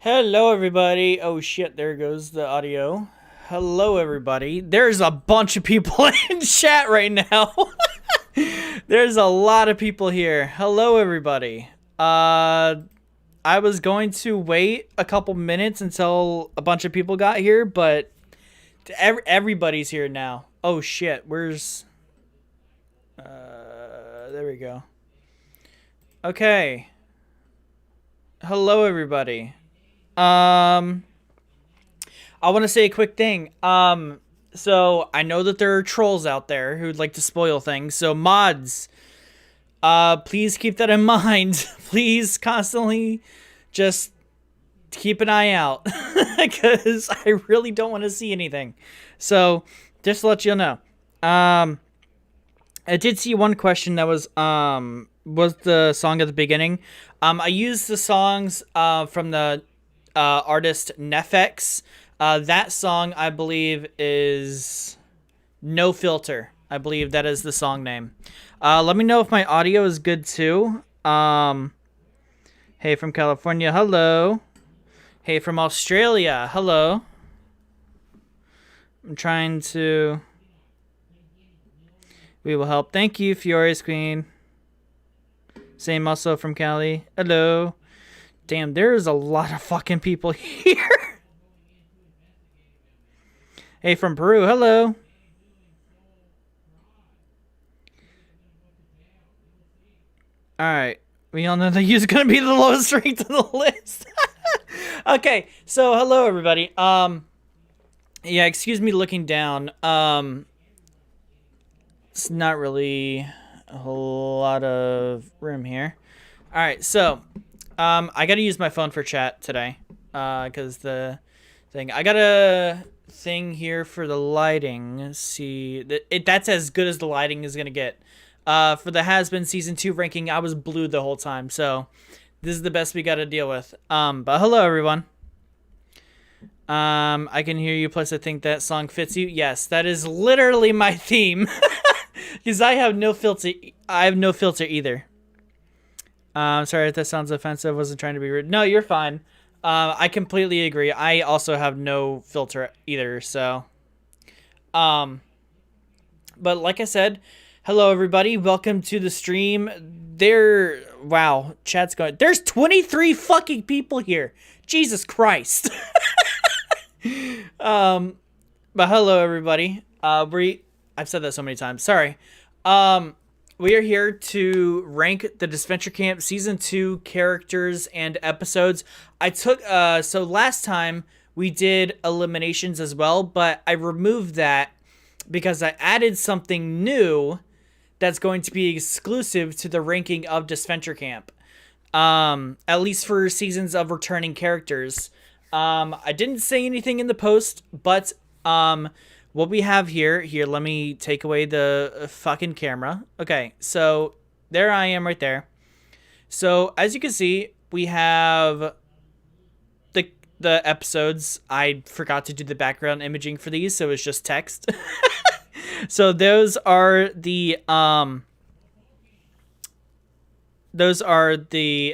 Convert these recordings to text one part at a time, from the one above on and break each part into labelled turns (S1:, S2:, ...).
S1: Hello, everybody. Oh, shit, there goes the audio. Hello, everybody. There's a bunch of people in chat right now. There's a lot of people here. Hello, everybody. I was going to wait a couple minutes until a bunch of people got here, but everybody's here now. Oh, shit. Where's... There we go. Okay. Hello, everybody. I want to say a quick thing. So I know that there are trolls out there who'd like to spoil things. So mods, please keep that in mind. Please constantly just keep an eye out because I really don't want to see anything. So just to let you know. I did see one question that was the song at the beginning. I used the songs from the artist Nefex. That song, I believe, is No Filter. I believe that is the song name. Let me know if my audio is good too. Hey from California, hello. Hey from Australia, hello. I'm trying to... We will help. Thank you, Fiore's Queen. Same also from Cali. Hello. Damn, there's a lot of fucking people here. Hey, from Peru. Hello. Alright. We all know that he's going to be the lowest ranked on the list. Okay, so hello, everybody. Yeah, excuse me looking down. It's not really a whole lot of room here. Alright, so... I gotta use my phone for chat today, because the thing... I got a thing here for the lighting. Let's see... That's as good as the lighting is gonna get. For the Has-Been Season 2 ranking, I was blue the whole time, so... This is the best we gotta deal with. But hello, everyone. I can hear you, plus I think that song fits you. Yes, that is literally my theme. Because I have no filter. I have no filter either. Sorry if that sounds offensive. Wasn't trying to be rude. No, you're fine. I completely agree. I also have no filter either. So, but like I said, hello everybody. Welcome to the stream. Wow, chat's going. There's 23 fucking people here. Jesus Christ. But hello everybody. I've said that so many times. Sorry. We are here to rank the Disventure Camp Season 2 characters and episodes. I took, so last time we did eliminations as well, but I removed that because I added something new that's going to be exclusive to the ranking of Disventure Camp. At least for seasons of returning characters. I didn't say anything in the post, but, what we have here, let me take away the fucking camera. Okay, so there I am right there. So as you can see, we have the episodes. I forgot to do the background imaging for these, so it's just text. So those are the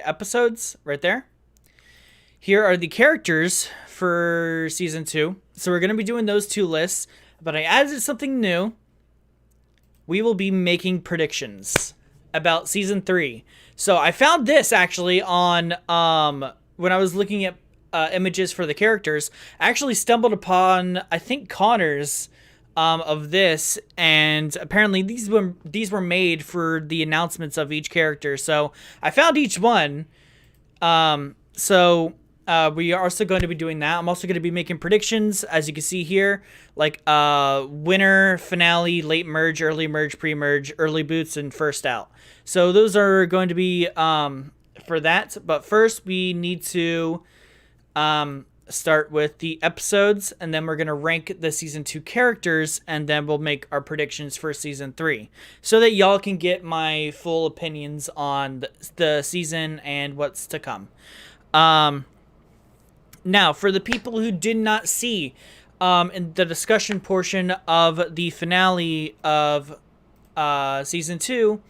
S1: episodes right there. Here are the characters for Season 2. So we're going to be doing those two lists. But I added something new. We will be making predictions about Season 3. So I found this actually on, when I was looking at images for the characters. I actually stumbled upon, I think, Connor's of this. And apparently these were made for the announcements of each character. So I found each one. We are also going to be doing that. I'm also going to be making predictions, as you can see here, like winner, finale, late merge, early merge, pre-merge, early boots, and first out. So those are going to be for that. But first, we need to start with the episodes, and then we're going to rank the Season 2 characters, and then we'll make our predictions for Season 3, so that y'all can get my full opinions on the season and what's to come. Now, for the people who did not see in the discussion portion of the finale of Season 2,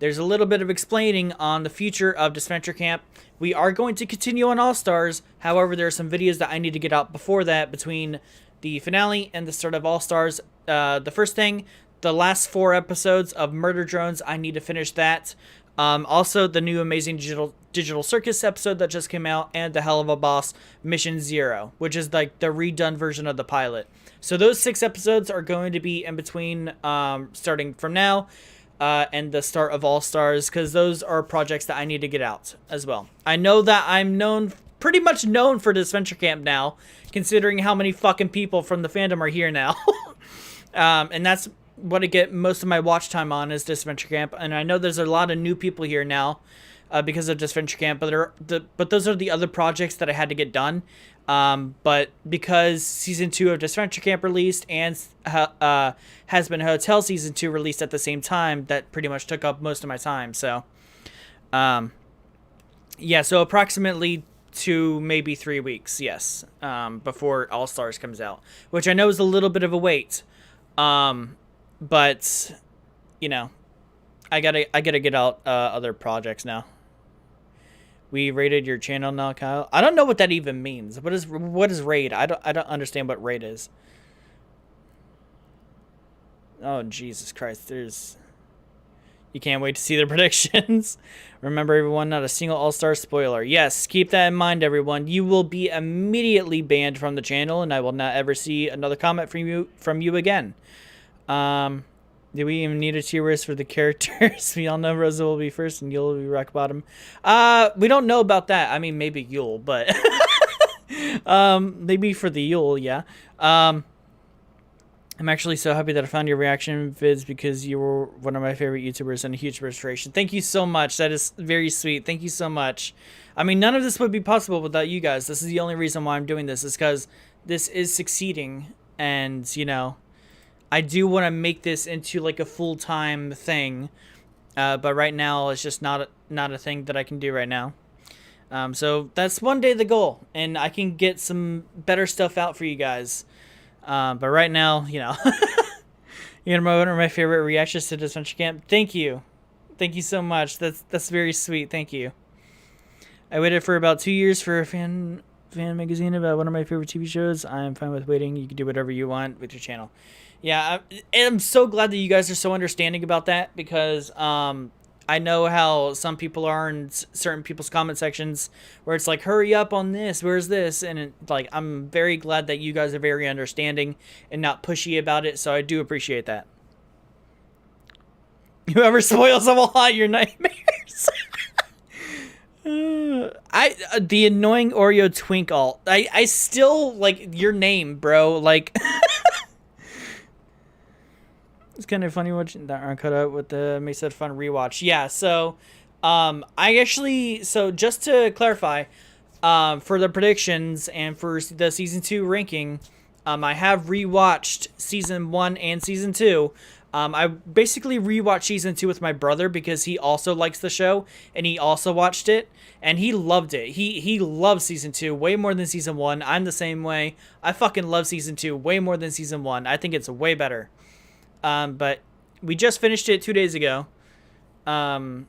S1: there's a little bit of explaining on the future of Disventure Camp. We are going to continue on All Stars. However, there are some videos that I need to get out before that, between the finale and the start of All Stars. The first thing, the last 4 episodes of Murder Drones, I need to finish that. Also, the new Amazing Digital Circus episode that just came out, and the Hell of a Boss Mission 0, which is like the redone version of the pilot. So those 6 episodes are going to be in between, starting from now and the start of All Stars, because those are projects that I need to get out as well. I know that I'm pretty much known for Disventure Camp now, considering how many fucking people from the fandom are here now. And that's what I get most of my watch time on, is Disventure Camp. And I know there's a lot of new people here now because of Disventure Camp, but those are the other projects that I had to get done. But because Season 2 of Disventure Camp released and Has Been Hotel Season 2 released at the same time, that pretty much took up most of my time. So, yeah, so approximately 2, maybe 3 weeks, yes, before All Stars comes out, which I know is a little bit of a wait. But, you know, I gotta get out other projects now. We raided your channel now, Kyle. I don't know what that even means. What is raid? I don't understand what raid is. Oh, Jesus Christ. You can't wait to see the predictions. Remember, everyone, not a single All-Star spoiler. Yes, keep that in mind, everyone. You will be immediately banned from the channel, and I will not ever see another comment from you again. Do we even need a tier list for the characters? We all know Rosa will be first and Yule will be rock bottom. We don't know about that. I mean, maybe Yule, but maybe for the Yule, yeah. I'm actually so happy that I found your reaction vids, because you were one of my favorite YouTubers and a huge inspiration. Thank you so much. That is very sweet. Thank you so much. I mean, none of this would be possible without you guys. This is the only reason why I'm doing this, is because this is succeeding, and, you know, I do want to make this into like a full-time thing, but right now it's just not a thing that I can do right now. So that's one day the goal, and I can get some better stuff out for you guys. But right now, you know, you're one of my favorite reactions to Disventure Camp. Thank you so much. That's very sweet. Thank you. I waited for about 2 years for a fan magazine about one of my favorite TV shows. I'm fine with waiting. You can do whatever you want with your channel. Yeah, I'm so glad that you guys are so understanding about that, because I know how some people are in certain people's comment sections where it's like, hurry up on this, where's this? And I'm very glad that you guys are very understanding and not pushy about it, so I do appreciate that. Whoever spoils them will haunt your nightmares. The annoying Oreo twink alt. I still like your name, bro. Like, it's kind of funny watching that aren't cut out with the makes it fun rewatch. Yeah, so so just to clarify, for the predictions and for the season 2 ranking, I have rewatched season 1 and season 2. I basically rewatched season 2 with my brother because he also likes the show and he also watched it and he loved it. He loves season 2 way more than season 1. I'm the same way. I fucking love season 2 way more than season 1. I think it's way better. But we just finished it 2 days ago. And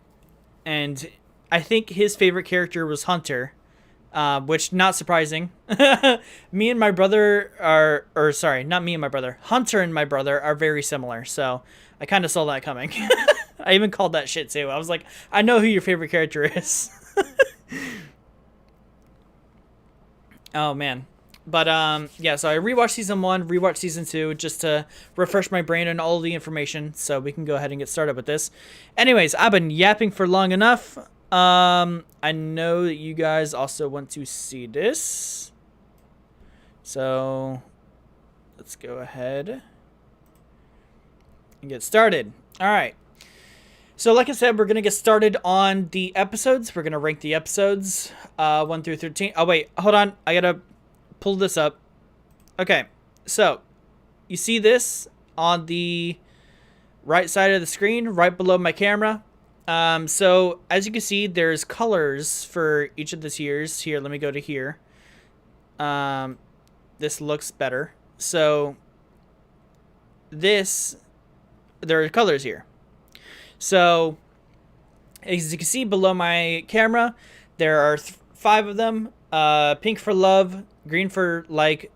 S1: I think his favorite character was Hunter, which not surprising. Me and my brother not me and my brother. Hunter and my brother are very similar. So I kind of saw that coming. I even called that shit too. I was like, I know who your favorite character is. Oh man. But, yeah, so I rewatched season 1, rewatched season 2, just to refresh my brain on all the information, so we can go ahead and get started with this. Anyways, I've been yapping for long enough. I know that you guys also want to see this. So, let's go ahead and get started. Alright. So, like I said, we're going to get started on the episodes. We're going to rank the episodes, 1 through 13. Oh, wait, hold on. I gotta pull this up. Okay, so you see this on the right side of the screen, right below my camera. So as you can see, there's colors for each of the tiers. Here, let me go to here. This looks better. So there are colors here. So As you can see below my camera, there are five of them. Pink for love, green for like,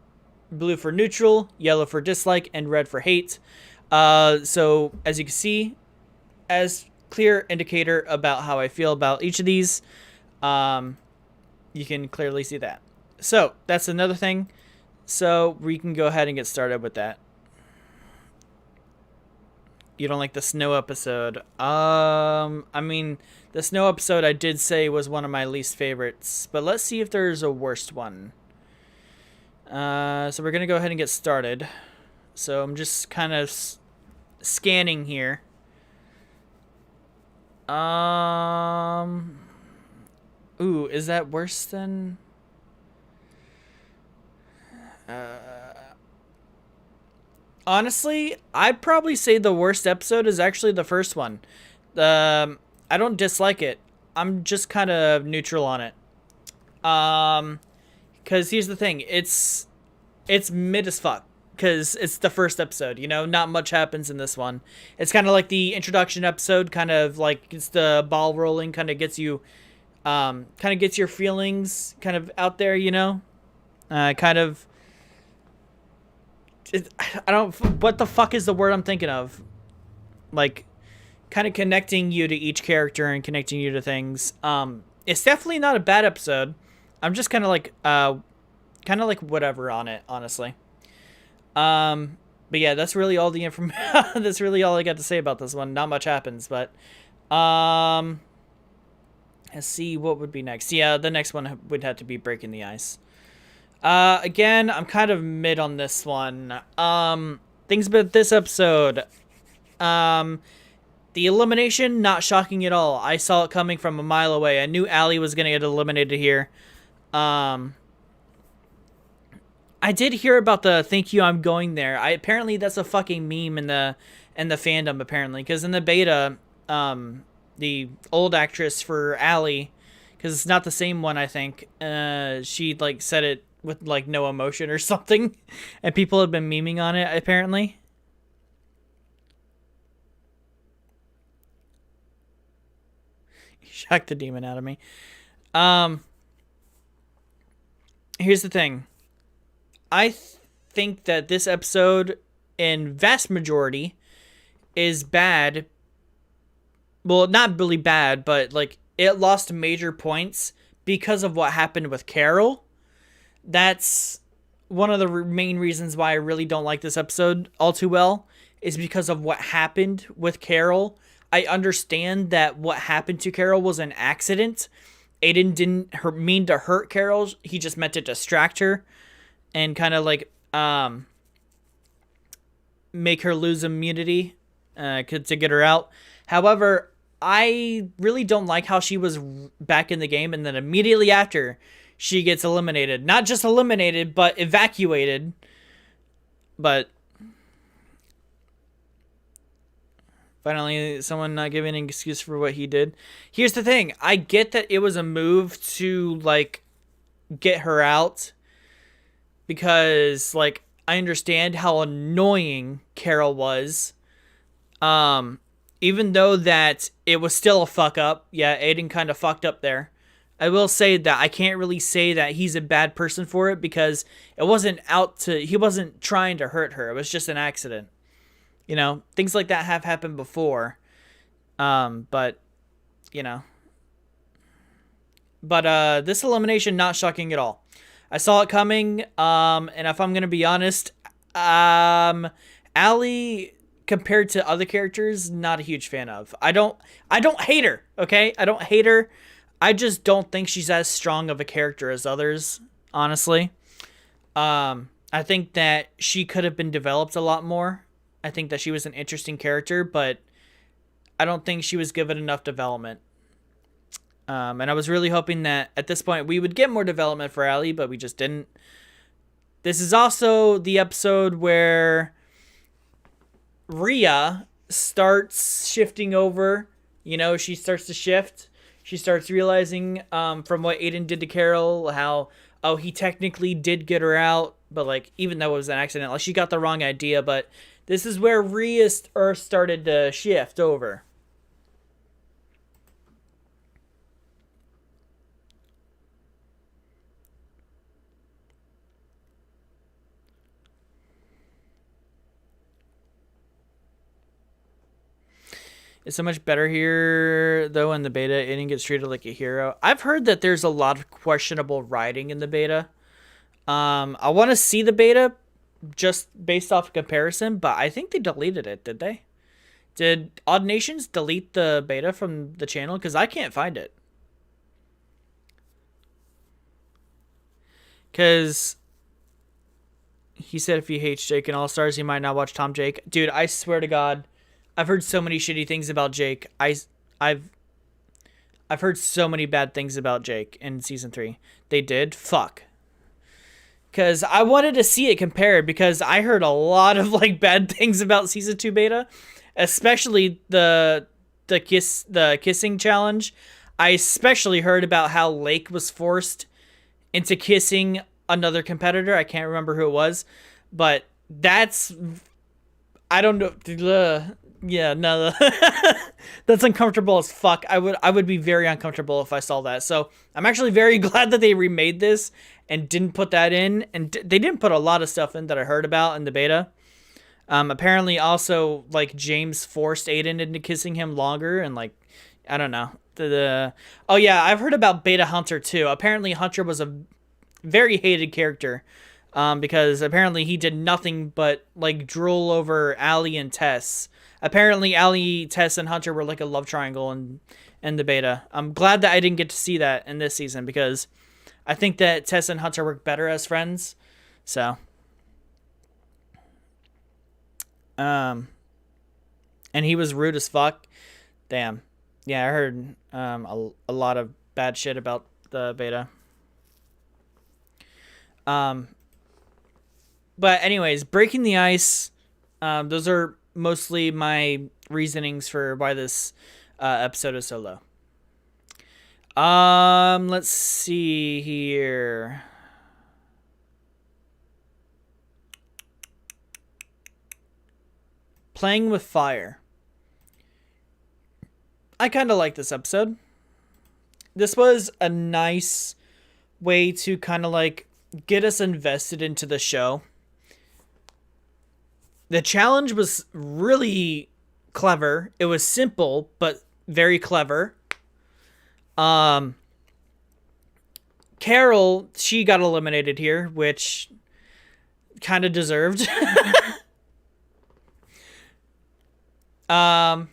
S1: blue for neutral, yellow for dislike, and red for hate. So as you can see, as clear indicator about how I feel about each of these, um, you can clearly see that. So that's another thing. So we can go ahead and get started with that. You don't like the snow episode? I mean, the snow episode I did say was one of my least favorites, but let's see if there's a worst one. So we're gonna go ahead and get started. So I'm just kind of scanning here. Ooh, is that worse than? Honestly, I'd probably say the worst episode is actually the first one. I don't dislike it. I'm just kind of neutral on it. Because here's the thing, it's mid as fuck. Because it's the first episode, you know, not much happens in this one. It's kind of like the introduction episode, kind of like it's the ball rolling, kind of gets you, kind of gets your feelings kind of out there, you know, kind of. I don't. What the fuck is the word I'm thinking of? Like, kind of connecting you to each character and connecting you to things. It's definitely not a bad episode. I'm just kind of like whatever on it, honestly. But yeah, that's really all the information. That's really all I got to say about this one. Not much happens, but let's see what would be next. Yeah, the next one would have to be Breaking the Ice. Again, I'm kind of mid on this one. Things about this episode. The elimination, not shocking at all. I saw it coming from a mile away. I knew Allie was gonna get eliminated here. I did hear about the "thank you, I'm going there." Apparently that's a fucking meme in the fandom, apparently, because in the beta, the old actress for Allie, because it's not the same one, I think. She like said it with like no emotion or something, and people have been memeing on it apparently. Shocked the demon out of me. Here's the thing. I think that this episode, in vast majority, is bad. Well, not really bad, but like it lost major points because of what happened with Carol. That's one of the main reasons why I really don't like this episode all too well, is because of what happened with Carol. I understand that what happened to Carol was an accident. Aiden didn't mean to hurt Carol. He just meant to distract her and kind of like make her lose immunity to get her out. However, I really don't like how she was back in the game and then immediately after she gets eliminated. Not just eliminated, but evacuated. But finally, someone not giving an excuse for what he did. Here's the thing. I get that it was a move to like get her out, because like I understand how annoying Carol was. Even though that it was still a fuck up. Yeah, Aiden kind of fucked up there. I will say that I can't really say that he's a bad person for it, because he wasn't trying to hurt her. It was just an accident. You know, things like that have happened before. But you know. But this elimination, not shocking at all. I saw it coming, and if I'm gonna be honest, Allie, compared to other characters, not a huge fan of. I don't hate her, okay? I don't hate her. I just don't think she's as strong of a character as others, honestly. I think that she could have been developed a lot more. I think that she was an interesting character, but I don't think she was given enough development. And I was really hoping that at this point we would get more development for Allie, but we just didn't. This is also the episode where Rhea starts shifting over. You know, she starts to shift. She starts realizing from what Aiden did to Carol, how, oh, he technically did get her out, but like, even though it was an accident, like she got the wrong idea. But this is where Rhea started to shift over. It's so much better here, though, in the beta. Aiden gets treated like a hero. I've heard that there's a lot of questionable writing in the beta. I want to see the beta just based off comparison, but I think they deleted it, did they? Did Odd Nations delete the beta from the channel? Because I can't find it. Because he said if he hates Jake and All Stars, he might not watch Tom Jake. Dude, I swear to God, I've heard so many shitty things about Jake. I've heard so many bad things about Jake in season 3. They did? Fuck. Because I wanted to see it compared, because I heard a lot of like bad things about season 2 beta, especially the kissing challenge. I especially heard about how Lake was forced into kissing another competitor. I can't remember who it was, but that's, I don't know. Yeah, no, that's uncomfortable as fuck. I would be very uncomfortable if I saw that. So I'm actually very glad that they remade this and didn't put that in. And they didn't put a lot of stuff in that I heard about in the beta. Apparently also, like, James forced Aiden into kissing him longer, and like, I don't know. Oh yeah, I've heard about Beta Hunter too. Apparently Hunter was a very hated character. Because apparently he did nothing but like drool over Allie and Tess. Apparently Allie, Tess, and Hunter were like a love triangle in the beta. I'm glad that I didn't get to see that in this season, because I think that Tess and Hunter work better as friends. So, and he was rude as fuck. Damn. Yeah, I heard a lot of bad shit about the beta. But anyways, breaking the ice. Those are mostly my reasonings for why this episode is so low. Let's see here. Playing with fire. I kind of like this episode. This was a nice way to kind of like get us invested into the show. The challenge was really clever. It was simple, but very clever. Carol, she got eliminated here, which kind of deserved. I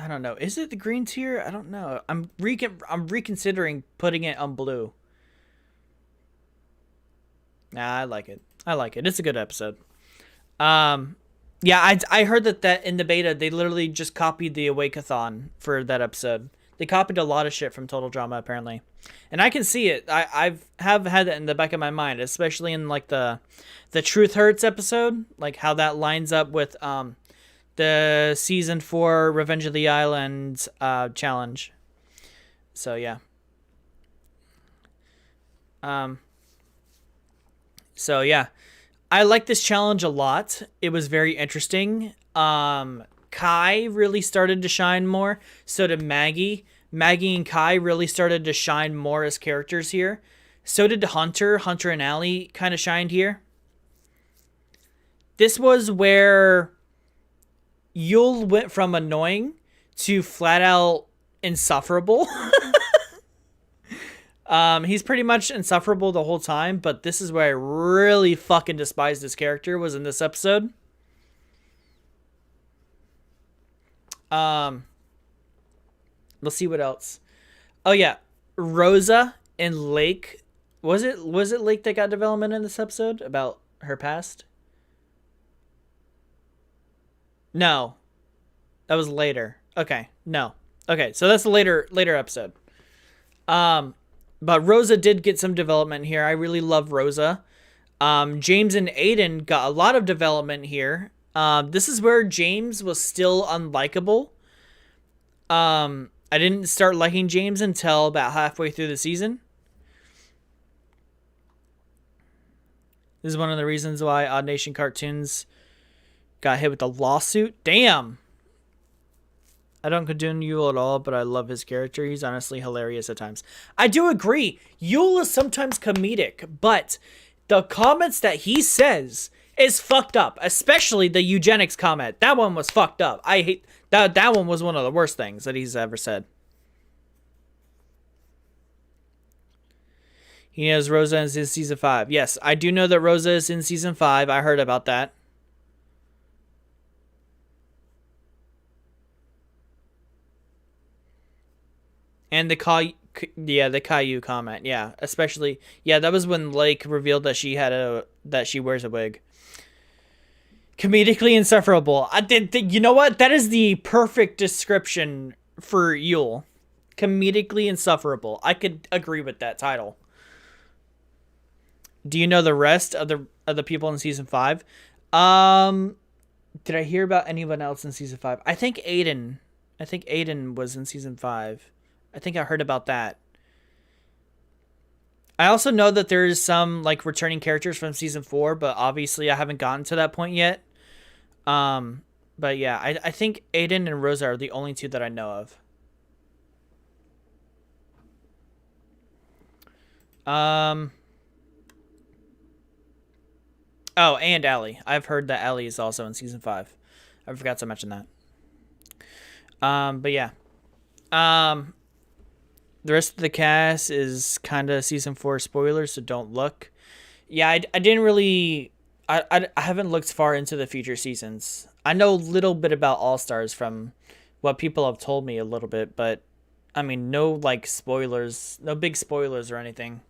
S1: don't know. Is it the green tier? I don't know. I'm reconsidering putting it on blue. Nah, I like it. It's a good episode. Yeah, I heard that in the beta, they literally just copied the Awake-a-thon for that episode. They copied a lot of shit from Total Drama, apparently. And I can see it. I have had that in the back of my mind, especially in like the Truth Hurts episode, like how that lines up with the season 4 Revenge of the Island challenge. So yeah. So yeah, I like this challenge a lot. It was very interesting. Kai really started to shine more. So did Maggie. Maggie and Kai really started to shine more as characters here. So did Hunter. Hunter and Allie kind of shined here. This was where Yul went from annoying to flat out insufferable. He's pretty much insufferable the whole time, but this is where I really fucking despised this character, was in this episode. Let's see what else. Oh yeah, Rosa and Lake. Was it Lake that got development in this episode about her past? No. That was later. Okay, no. Okay, so that's a later episode. But Rosa did get some development here. I really love Rosa. James and Aiden got a lot of development here. This is where James was still unlikable. I didn't start liking James until about halfway through the season. This is one of the reasons why Odd Nation Cartoons got hit with a lawsuit. Damn! I don't condone Yule at all, but I love his character. He's honestly hilarious at times. I do agree. Yule is sometimes comedic, but the comments that he says is fucked up, especially the eugenics comment. That one was fucked up. I hate that. That one was one of the worst things that he's ever said. He knows Rosa is in season 5. Yes, I do know that Rosa is in season 5. I heard about that. And the Caillou comment. Yeah, especially that was when Lake revealed that she wears a wig. Comedically insufferable. I did. You know what? That is the perfect description for Yule. Comedically insufferable. I could agree with that title. Do you know the rest of the people in season 5? Did I hear about anyone else in season 5? I think Aiden. Was in season 5. I think I heard about that. I also know that there's some like returning characters from season 4, but obviously I haven't gotten to that point yet. But yeah, I think Aiden and Rosa are the only two that I know of. Oh, and Allie. I've heard that Allie is also in season 5. I forgot to mention that. But yeah. The rest of the cast is kind of season 4 spoilers, so don't look. Yeah, I didn't really... I haven't looked far into the future seasons. I know a little bit about All-Stars from what people have told me a little bit, but I mean, no like spoilers, no big spoilers or anything.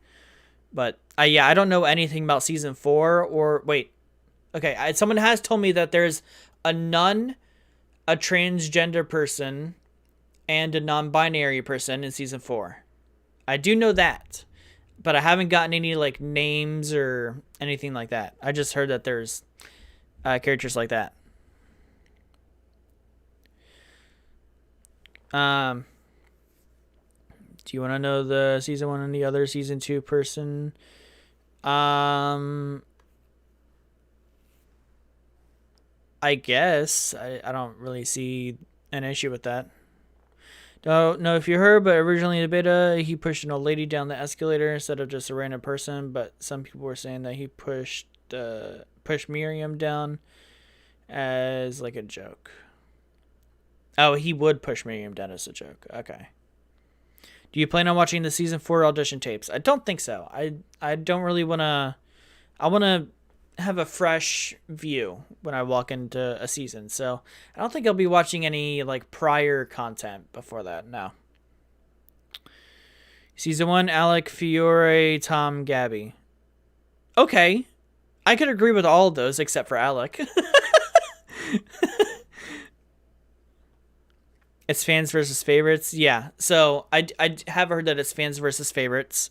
S1: But I don't know anything about season 4 or wait. Okay, someone has told me that there's a nun, a transgender person, and a non-binary person in season 4. I do know that, but I haven't gotten any like names or anything like that. I just heard that there's characters like that. Do you want to know the season 1 and the other season 2 person? I guess I don't really see an issue with that. Don't know if you heard, but originally in the beta, he pushed an old lady down the escalator instead of just a random person. But some people were saying that he pushed Miriam down as like a joke. Oh, he would push Miriam down as a joke. Okay. Do you plan on watching the season 4 audition tapes? I don't think so. I don't really want to... I want to have a fresh view when I walk into a season. So I don't think I'll be watching any like prior content before that. No. Season 1, Alec, Fiore, Tom, Gabby. Okay. I could agree with all of those except for Alec. It's fans versus favorites. Yeah. So I have heard that it's fans versus favorites.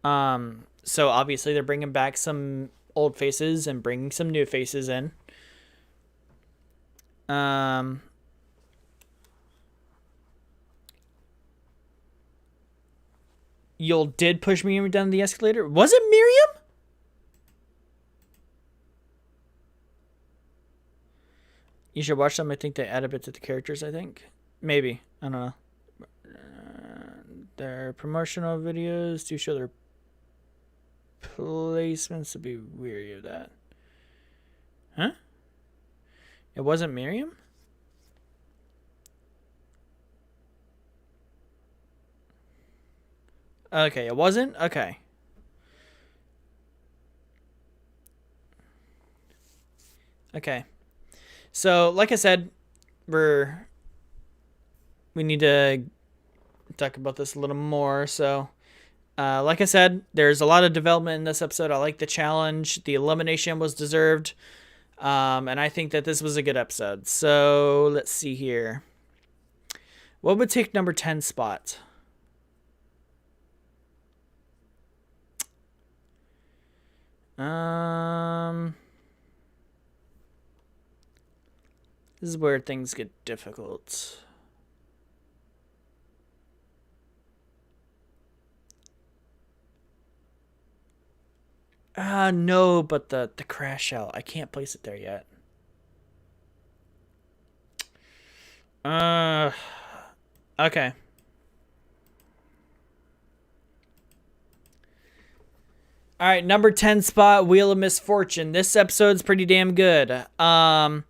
S1: So obviously they're bringing back some old faces and bringing some new faces in. Yule did push Miriam down the escalator. Was it Miriam? You should watch them. I think they add a bit to the characters, I think. Maybe. I don't know. Their promotional videos do show their placements, to be weary of that. Huh? It wasn't Miriam? Okay, it wasn't? Okay. Okay. So, like I said, we need to talk about this a little more. So, like I said, there's a lot of development in this episode. I like the challenge. The elimination was deserved. And I think that this was a good episode. So, let's see here. What would take number 10 spot? This is where things get difficult. No, but the crash out. I can't place it there yet. Okay. All right, number 10 spot, Wheel of Misfortune. This episode's pretty damn good. I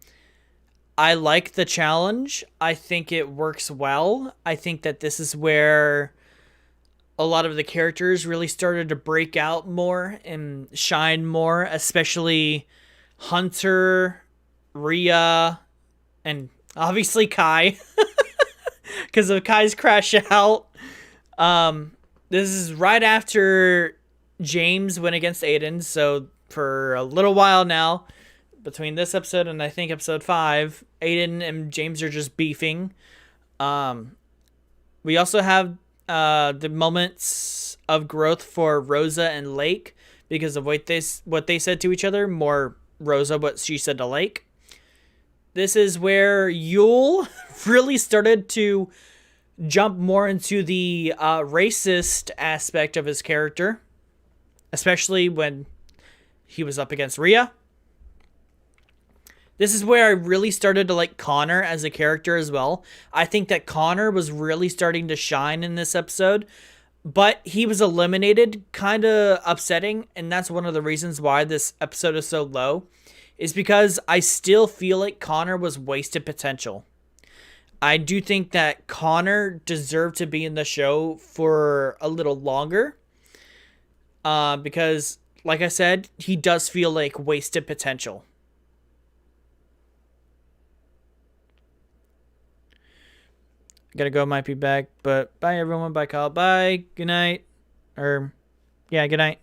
S1: like the challenge. I think it works well. I think that this is where a lot of the characters really started to break out more and shine more, especially Hunter, Rhea, and obviously Kai, because of Kai's crash out. This is right after James went against Aiden, so for a little while now, between this episode and I think episode 5, Aiden and James are just beefing. We also have the moments of growth for Rosa and Lake because of what they said to each other. More Rosa, what she said to Lake. This is where Yule really started to jump more into the racist aspect of his character, especially when he was up against Rhea. This is where I really started to like Connor as a character as well. I think that Connor was really starting to shine in this episode, but he was eliminated, kind of upsetting, and that's one of the reasons why this episode is so low, is because I still feel like Connor was wasted potential. I do think that Connor deserved to be in the show for a little longer, because, like I said, he does feel like wasted potential. Gotta go, might be back, but bye everyone, bye Kyle, bye, good night, or, yeah, good night.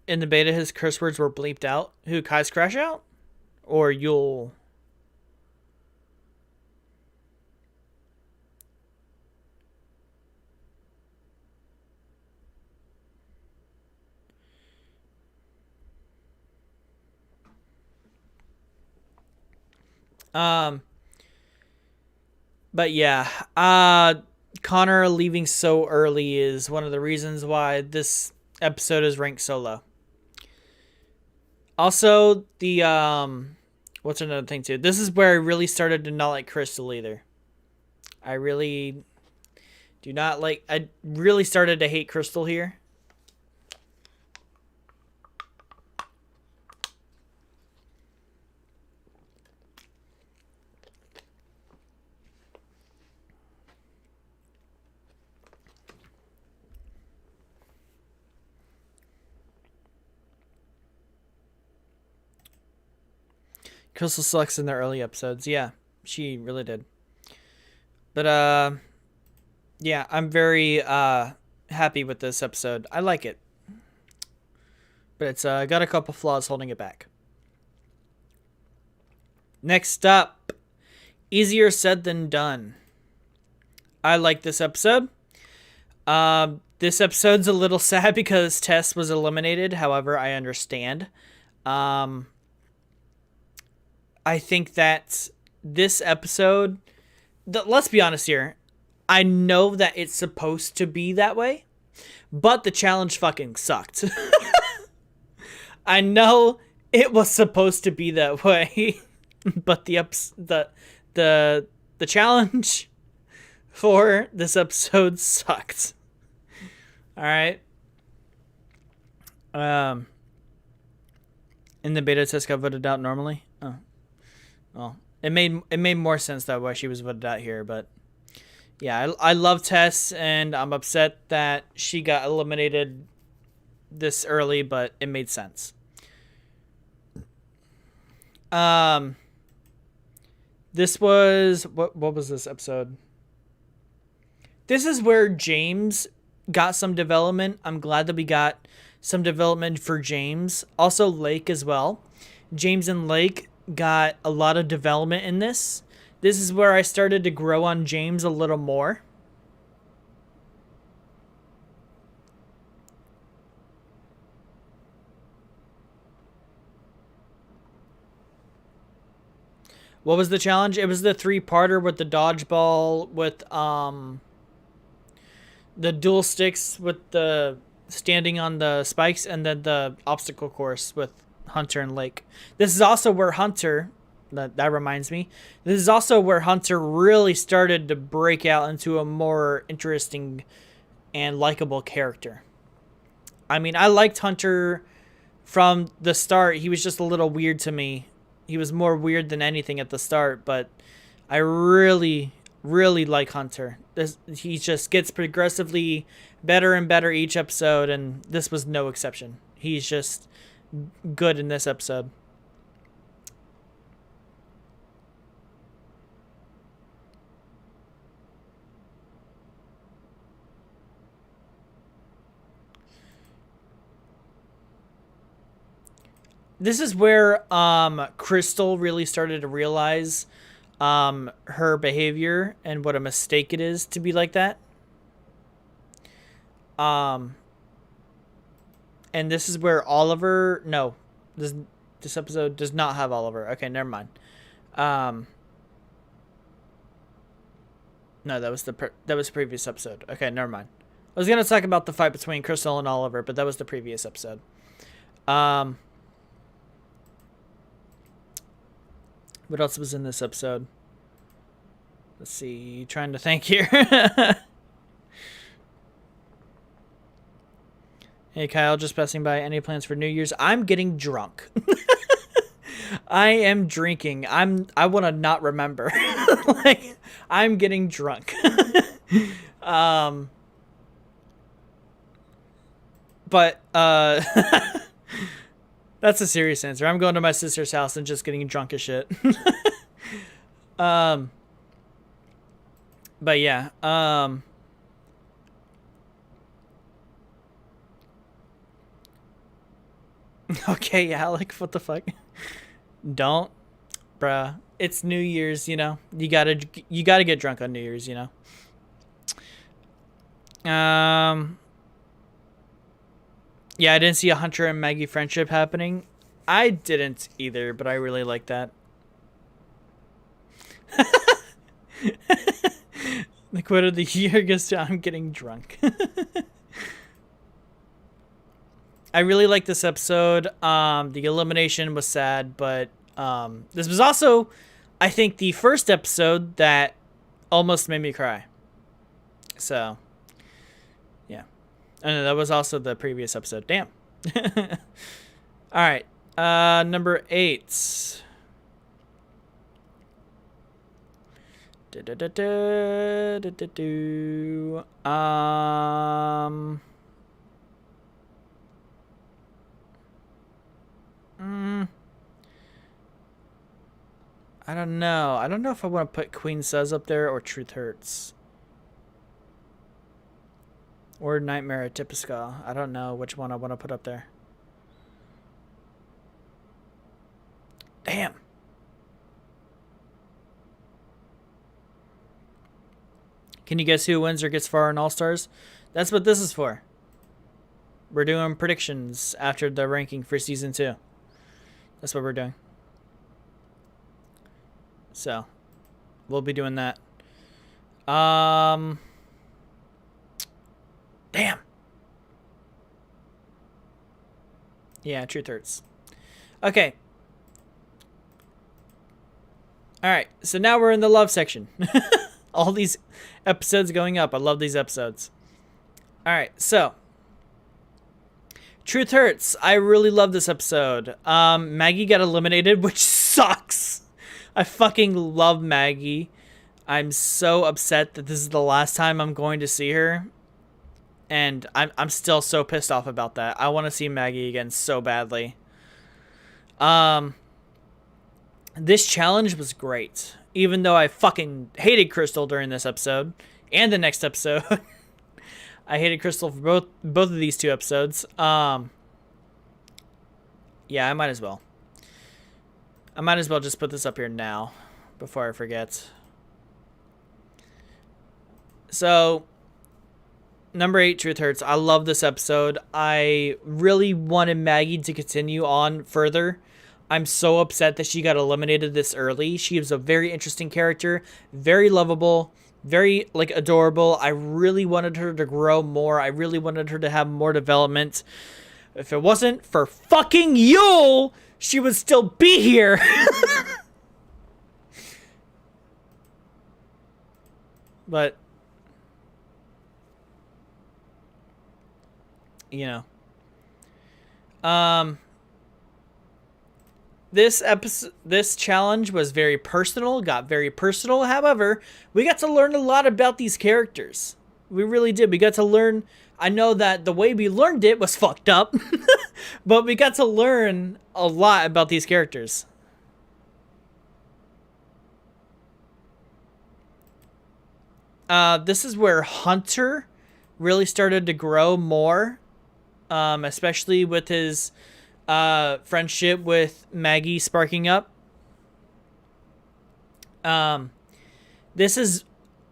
S1: In the beta, his curse words were bleeped out. Who, Kai's crash out? Or Yule? But yeah, Connor leaving so early is one of the reasons why this episode is ranked so low. Also, the what's another thing too? This is where I really started to not like Crystal either. I really do not like. I really started to hate Crystal here. Crystal sucks in the early episodes. Yeah, she really did. But yeah, I'm very happy with this episode. I like it. But it's got a couple flaws holding it back. Next up, Easier Said Than Done. I like this episode. This episode's a little sad because Tess was eliminated. However, I understand. I think that this episode, let's be honest here, I know that it's supposed to be that way, but the challenge fucking sucked. I know it was supposed to be that way, but the challenge for this episode sucked. All right. In the beta, test got voted out normally. Oh. Well, it made more sense that why she was voted out here, but yeah, I love Tess, and I'm upset that she got eliminated this early, but it made sense. This was what was this episode? This is where James got some development. I'm glad that we got some development for James. Also Lake as well. James and Lake got a lot of development in this. This is where I started to grow on James a little more. What was the challenge? It was the 3-parter with the dodgeball, with the dual sticks with the standing on the spikes, and then the obstacle course with Hunter and Lake. This is also where Hunter That reminds me. This is also where Hunter really started to break out into a more interesting and likable character. I mean, I liked Hunter from the start. He was just a little weird to me. He was more weird than anything at the start, but I really, really like Hunter. He just gets progressively better and better each episode, and this was no exception. He's just good in this episode. This is where Crystal really started to realize her behavior and what a mistake it is to be like that. Um, and this is where Oliver. No, this episode does not have Oliver. Okay, never mind. Um, no, that was the previous episode. Okay, never mind. I was gonna talk about the fight between Crystal and Oliver, but that was the previous episode. Um, what else was in this episode? Let's see. Trying to think here. Hey, Kyle, just passing by. Any plans for New Year's? I'm getting drunk. I am drinking. I want to not remember. Like, I'm getting drunk. um, but that's a serious answer. I'm going to my sister's house and just getting drunk as shit. But yeah. Okay, Alec, what the fuck? Don't, bruh. It's New Year's, you know. You gotta get drunk on New Year's, you know. Yeah, I didn't see a Hunter and Maggie friendship happening. I didn't either, but I really like that. The quote of the year goes to I'm getting drunk. I really like this episode. The elimination was sad, but this was also, I think, the first episode that almost made me cry. So, yeah. And that was also the previous episode. Damn. All right. Number 8. I don't know. I don't know if I want to put Queen Says up there or Truth Hurts. Or Nightmare at Tipiska. I don't know which one I want to put up there. Damn. Can you guess who wins or gets far in All-Stars? That's what this is for. We're doing predictions after the ranking for Season 2. That's what we're doing. So, we'll be doing that. Damn. Yeah, Truth Hurts. Okay. Alright, so now we're in the love section. All these episodes going up. I love these episodes. Alright, so. Truth Hurts. I really love this episode. Maggie got eliminated, which sucks. I fucking love Maggie. I'm so upset that this is the last time I'm going to see her. And I'm still so pissed off about that. I want to see Maggie again so badly. This challenge was great. Even though I fucking hated Crystal during this episode. And the next episode. I hated Crystal for both of these 2 episodes. Yeah, I might as well. I might as well just put this up here now before I forget. So, number 8, Truth Hurts. I love this episode. I really wanted Maggie to continue on further. I'm so upset that she got eliminated this early. She was a very interesting character, very lovable, very like adorable. I really wanted her to grow more. I really wanted her to have more development. If it wasn't for fucking Yule, she would still be here. But you know, um, this challenge was very personal, got very personal. However, we got to learn a lot about these characters. We really did. We got to learn. I know that the way we learned it was fucked up, but we got to learn a lot about these characters. This is where Hunter really started to grow more, especially with his friendship with Maggie sparking up. This is,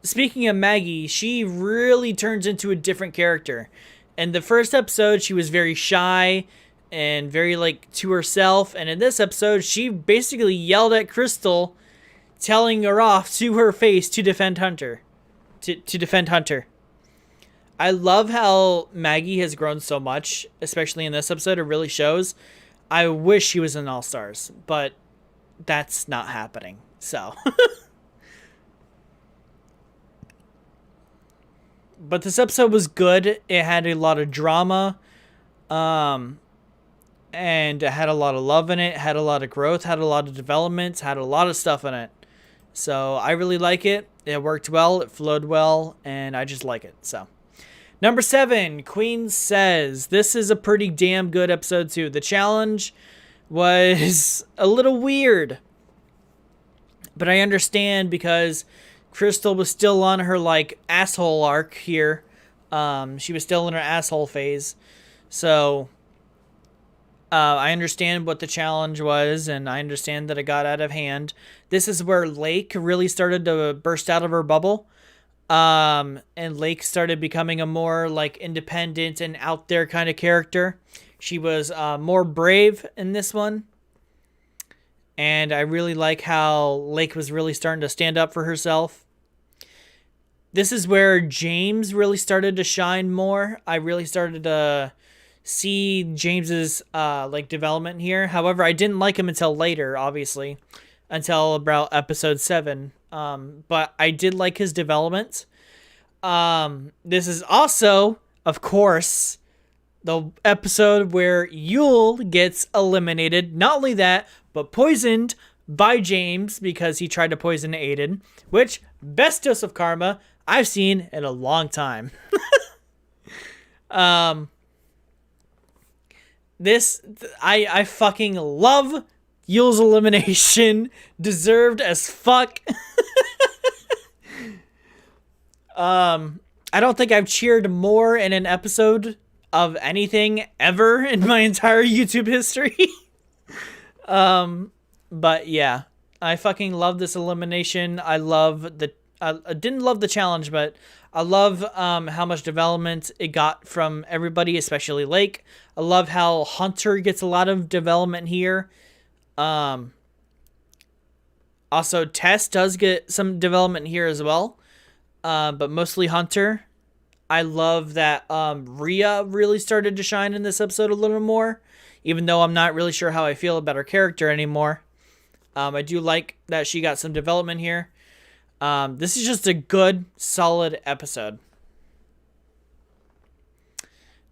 S1: speaking of Maggie, she really turns into a different character. In the first episode, she was very shy and very like to herself, and in this episode, she basically yelled at Crystal, telling her off to her face to defend Hunter. To defend Hunter. I love how Maggie has grown so much, especially in this episode. It really shows. I wish she was in All Stars, but that's not happening. So, but this episode was good. It had a lot of drama, and it had a lot of love in it. Had a lot of growth. Had a lot of developments. Had a lot of stuff in it. So I really like it. It worked well. It flowed well, and I just like it. So. Number 7, Queen Says. This is a pretty damn good episode too. The challenge was a little weird, but I understand because Crystal was still on her like asshole arc here. She was still in her asshole phase. So I understand what the challenge was, and I understand that it got out of hand. This is where Lake really started to burst out of her bubble. And Lake started becoming a more like independent and out there kind of character. She was more brave in this one. And I really like how Lake was really starting to stand up for herself. This is where James really started to shine more. I really started to see James's like development here. However, I didn't like him until later, obviously, until about episode 7. But I did like his development. This is also, of course, the episode where Yul gets eliminated. Not only that, but poisoned by James because he tried to poison Aiden, which, best dose of karma I've seen in a long time. I fucking love Yul's elimination. Deserved as fuck. I don't think I've cheered more in an episode of anything ever in my entire YouTube history. But yeah, I fucking love this elimination. I didn't love the challenge, but I love how much development it got from everybody, especially Lake. I love how Hunter gets a lot of development here. Also, Tess does get some development here as well. But mostly Hunter. I love that Rhea really started to shine in this episode a little more, even though I'm not really sure how I feel about her character anymore. I do like that she got some development here. This is just a good, solid episode.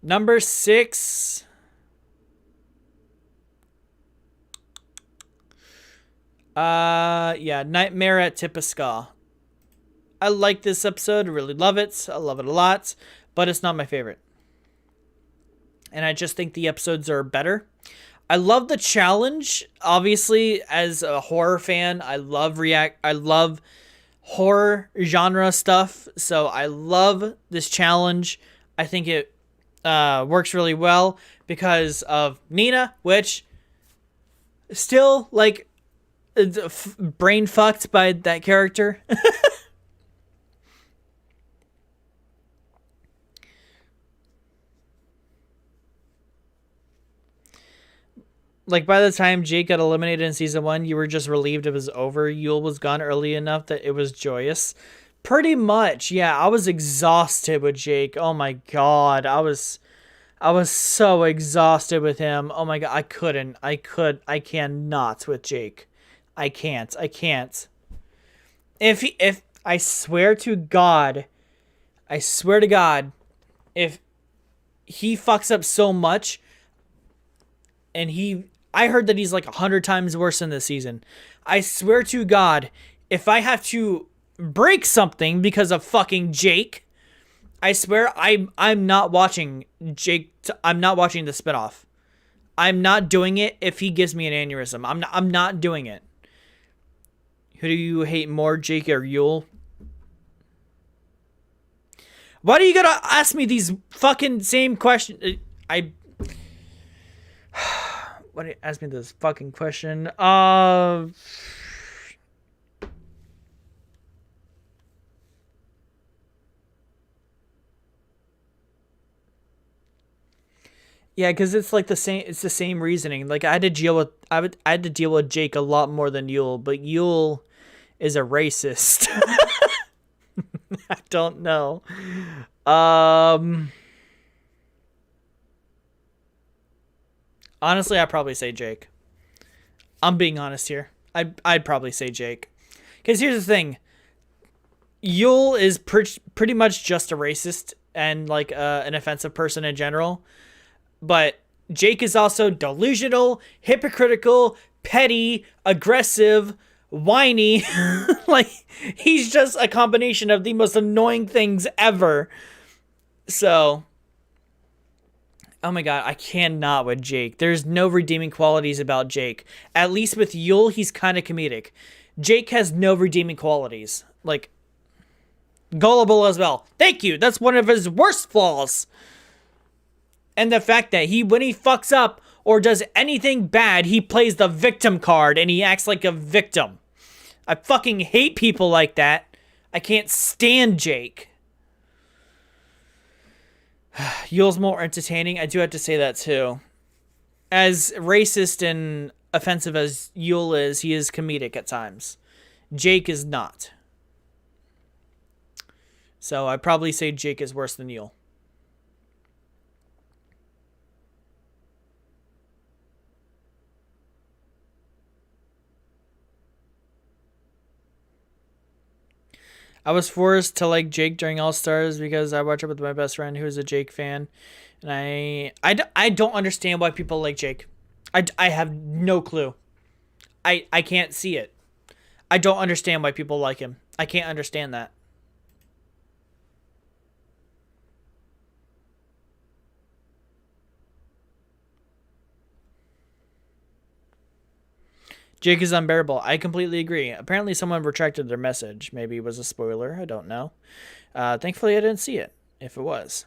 S1: Number 6. Yeah, Nightmare at Tipaska. I like this episode. I really love it. I love it a lot, but it's not my favorite. And I just think the episodes are better. I love the challenge. Obviously, as a horror fan, I love horror genre stuff. So I love this challenge. I think it works really well because of Nina, which still like brain fucked by that character. Like, by the time Jake got eliminated in season 1, you were just relieved it was over. Yule was gone early enough that it was joyous. Pretty much, yeah. I was exhausted with Jake. Oh my god, I was so exhausted with him. Oh my god, I cannot with Jake. I can't. If I swear to God, I swear to God, if he fucks up so much, and I heard that he's like 100 times worse in this season. I swear to God, if I have to break something because of fucking Jake, I swear I'm not watching Jake. I'm not watching the spinoff. I'm not doing it if he gives me an aneurysm. I'm not doing it. Who do you hate more, Jake or Yule? Why do you gotta ask me these fucking same questions? Why do you ask me this fucking question? Yeah, because it's like the same. It's the same reasoning. Like I had to deal with. I had to deal with Jake a lot more than Yule, but Yule is a racist. I don't know. Honestly, I'd probably say Jake. I'm being honest here. I'd probably say Jake. Because here's the thing. Yule is pretty much just a racist and like an offensive person in general. But Jake is also delusional, hypocritical, petty, aggressive, whiny. Like, he's just a combination of the most annoying things ever. So, oh my god, I cannot with Jake. There's no redeeming qualities about Jake. At least with Yule, he's kind of comedic. Jake has no redeeming qualities. Like, gullible as well. Thank you. That's one of his worst flaws. And the fact that when he fucks up or does anything bad, he plays the victim card and he acts like a victim. I fucking hate people like that. I can't stand Jake. Yule's more entertaining. I do have to say that too. As racist and offensive as Yule is, he is comedic at times. Jake is not. So I'd probably say Jake is worse than Yule. I was forced to like Jake during All Stars because I watched it with my best friend who is a Jake fan. And I don't understand why people like Jake. I have no clue. I can't see it. I don't understand why people like him. I can't understand that. Jake is unbearable. I completely agree. Apparently someone retracted their message. Maybe it was a spoiler. I don't know. Thankfully I didn't see it, if it was.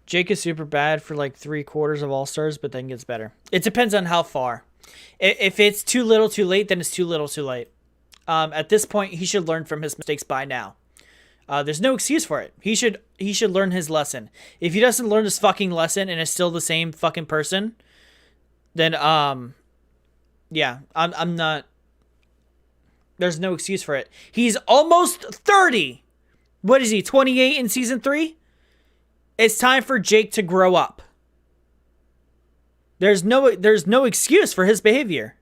S1: Jake is super bad for like 3/4 of All Stars, but then gets better. It depends on how far. If it's too little too late, then it's too little too late. At this point, he should learn from his mistakes by now. There's no excuse for it. He should learn his lesson. If he doesn't learn his fucking lesson and is still the same fucking person, then yeah, I'm not. There's no excuse for it. He's almost 30. What is he? 28 in season 3? It's time for Jake to grow up. There's no excuse for his behavior.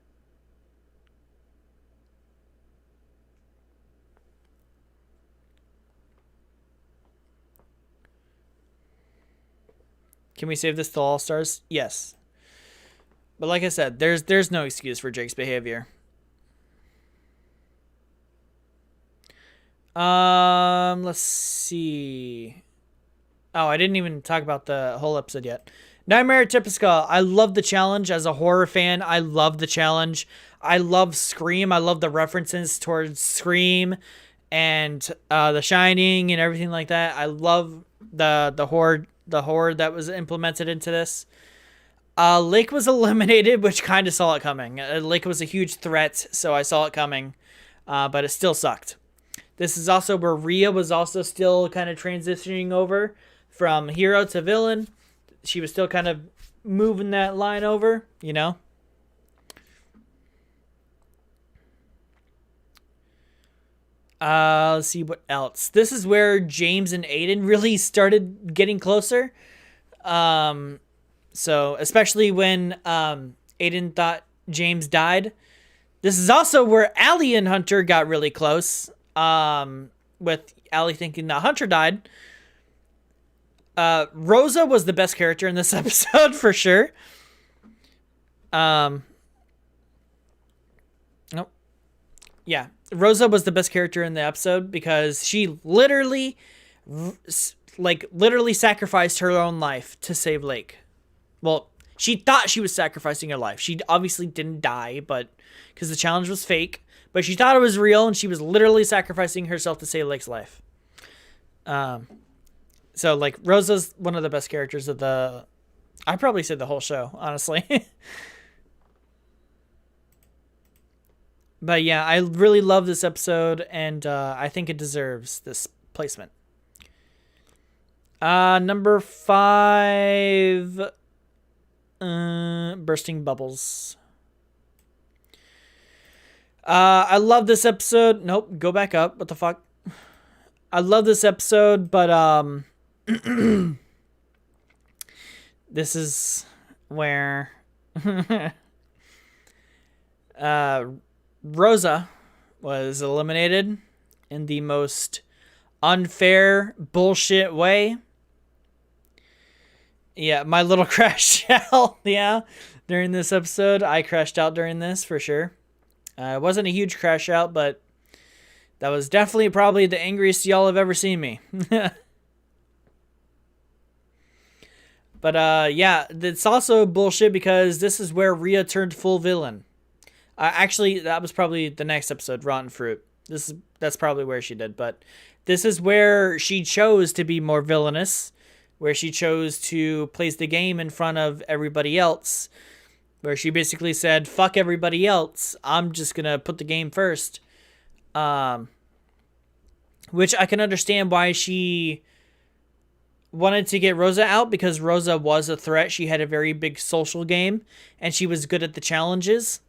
S1: Can we save this till All Stars? Yes. But like I said, there's no excuse for Jake's behavior. Let's see. Oh, I didn't even talk about the whole episode yet. Nightmare Typiska. I love the challenge. As a horror fan, I love the challenge. I love Scream. I love the references towards Scream and The Shining and everything like that. I love the horror that was implemented into this. Lake was eliminated, which kind of saw it coming. Lake was a huge threat, so I saw it coming, but it still sucked. This is also where Rhea was also still kind of transitioning over from hero to villain. She was still kind of moving that line over, you know? Let's see what else. This is where James and Aiden really started getting closer. So So especially when Aiden thought James died. This is also where Allie and Hunter got really close. With Allie thinking that Hunter died. Rosa was the best character in this episode for sure. Nope. Yeah, Rosa was the best character in the episode because she literally sacrificed her own life to save Lake. Well, she thought she was sacrificing her life. She obviously didn't die, but because the challenge was fake, but she thought it was real, and she was literally sacrificing herself to save Lake's life. So like Rosa's one of the best characters of the. I probably said the whole show, honestly. But yeah, I really love this episode, and I think it deserves this placement. Number 5, Bursting Bubbles. I love this episode. Nope, go back up. What the fuck? I love this episode, but this is where Rosa was eliminated in the most unfair bullshit way. Yeah, my little crash out. Yeah, during this episode, I crashed out during this for sure. It wasn't a huge crash out, but that was definitely probably the angriest y'all have ever seen me. But yeah, it's also bullshit because this is where Rhea turned full villain. Actually, that was probably the next episode, Rotten Fruit. That's probably where she did, but this is where she chose to be more villainous, where she chose to place the game in front of everybody else, where she basically said, fuck everybody else, I'm just gonna put the game first. Which I can understand why she wanted to get Rosa out, because Rosa was a threat. She had a very big social game, and she was good at the challenges.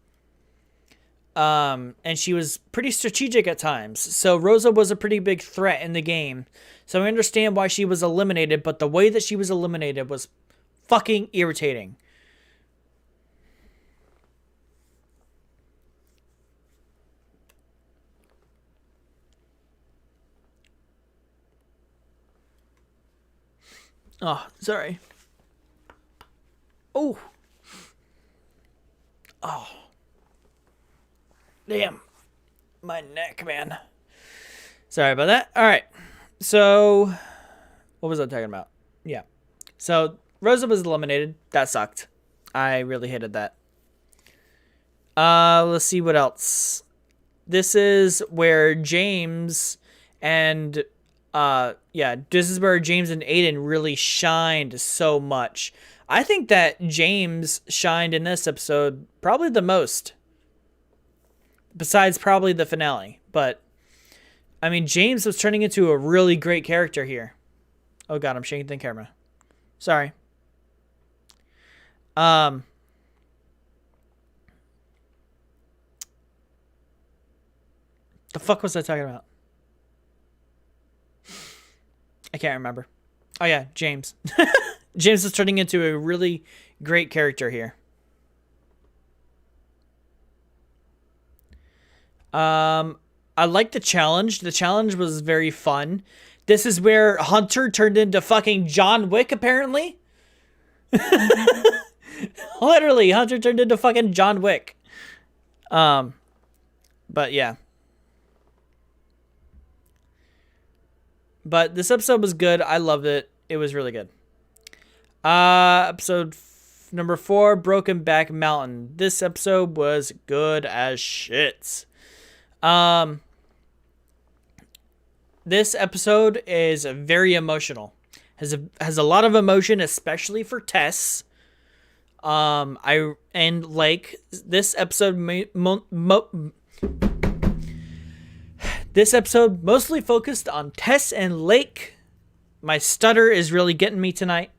S1: And she was pretty strategic at times. So Rosa was a pretty big threat in the game. So I understand why she was eliminated, but the way that she was eliminated was fucking irritating. Oh, sorry. Oh. Oh. Damn. My neck, man. Sorry about that. All right. So, what was I talking about? Yeah. So, Rosa was eliminated. That sucked. I really hated that. Let's see what else. This is where James and this is where James and Aiden really shined so much. I think that James shined in this episode probably the most. Besides probably the finale. But, I mean, James was turning into a really great character here. Oh god, I'm shaking the camera. Sorry. The fuck was I talking about? I can't remember. Oh yeah, James. James is turning into a really great character here. I like the challenge. The challenge was very fun. This is where Hunter turned into fucking John Wick, apparently. Literally, Hunter turned into fucking John Wick. But yeah. But this episode was good. I loved it. It was really good. Episode number 4, Broken Back Mountain. This episode was good as shit. This episode is very emotional. Has a lot of emotion, especially for Tess. This episode this episode mostly focused on Tess and Lake. My stutter is really getting me tonight.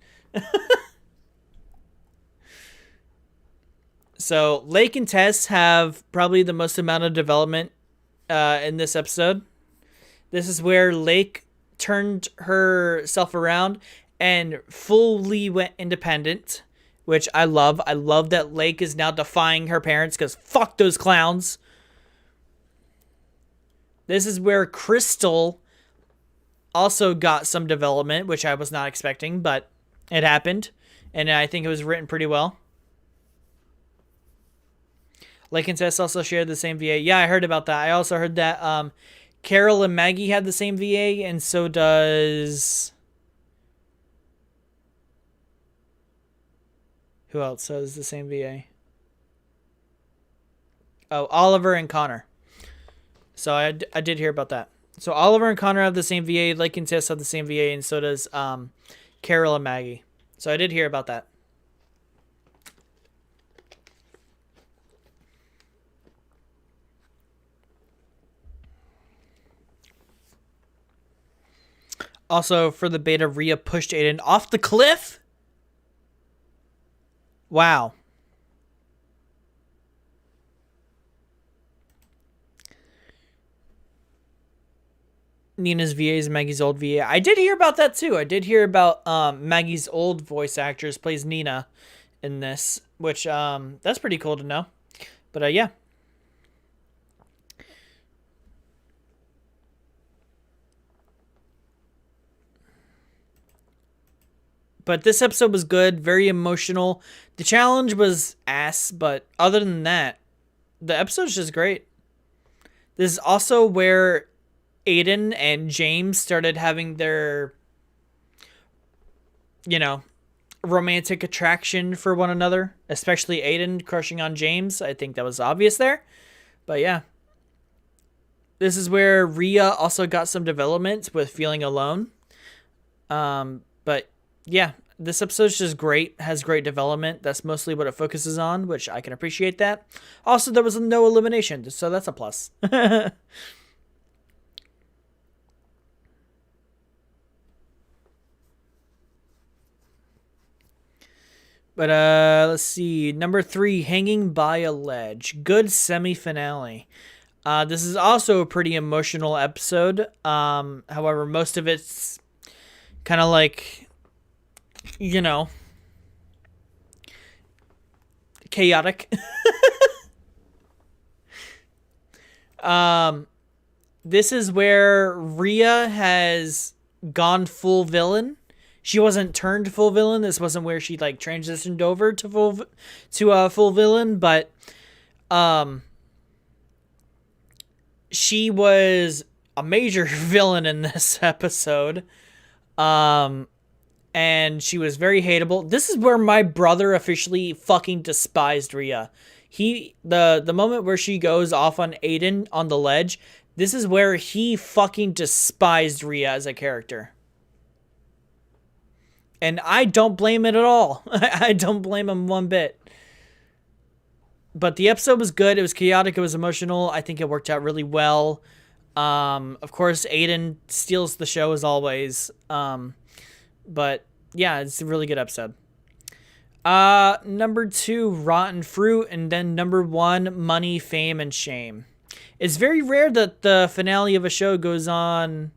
S1: So Lake and Tess have probably the most amount of development in this episode. This is where Lake turned herself around and fully went independent. which I love. I love that Lake is now defying her parents because fuck those clowns. This is where Crystal also got some development, which I was not expecting, but it happened. And I think it was written pretty well. Lake and Tess also shared the same VA. Yeah, I heard about that. I also heard that Carol and Maggie had the same VA, and so does... Who else has the same VA? Oh, Oliver and Connor. So I did hear about that. So Oliver and Connor have the same VA. Lake and Tess have the same VA, and so does Carol and Maggie. So I did hear about that. Also, for the beta, Rhea pushed Aiden off the cliff? Wow. Nina's VA is Maggie's old VA. I did hear about that too. I did hear about Maggie's old voice actress plays Nina in this, which that's pretty cool to know. But yeah. But this episode was good, very emotional. The challenge was ass, but other than that, the episode's just great. This is also where Aiden and James started having their, romantic attraction for one another, especially Aiden crushing on James. I think that was obvious there. But yeah. This is where Rhea also got some development with feeling alone. But yeah, this episode's just great, has great development. That's mostly what it focuses on, which I can appreciate that. Also, there was no elimination, so that's a plus. But let's see. Number 3, Hanging by a Ledge. Good semi-finale. This is also a pretty emotional episode. However, most of it's kind of like, chaotic. This is where Rhea has gone full villain. She wasn't turned full villain. This wasn't where she transitioned over to full villain, but she was a major villain in this episode. And she was very hateable. This is where my brother officially fucking despised Rhea. The moment where she goes off on Aiden on the ledge, this is where he fucking despised Rhea as a character. And I don't blame it at all. I don't blame him one bit. But the episode was good. It was chaotic. It was emotional. I think it worked out really well. Of course, Aiden steals the show as always. But yeah, it's a really good episode. Number 2, Rotten Fruit. And then number 1, Money, Fame, and Shame. It's very rare that the finale of a show goes on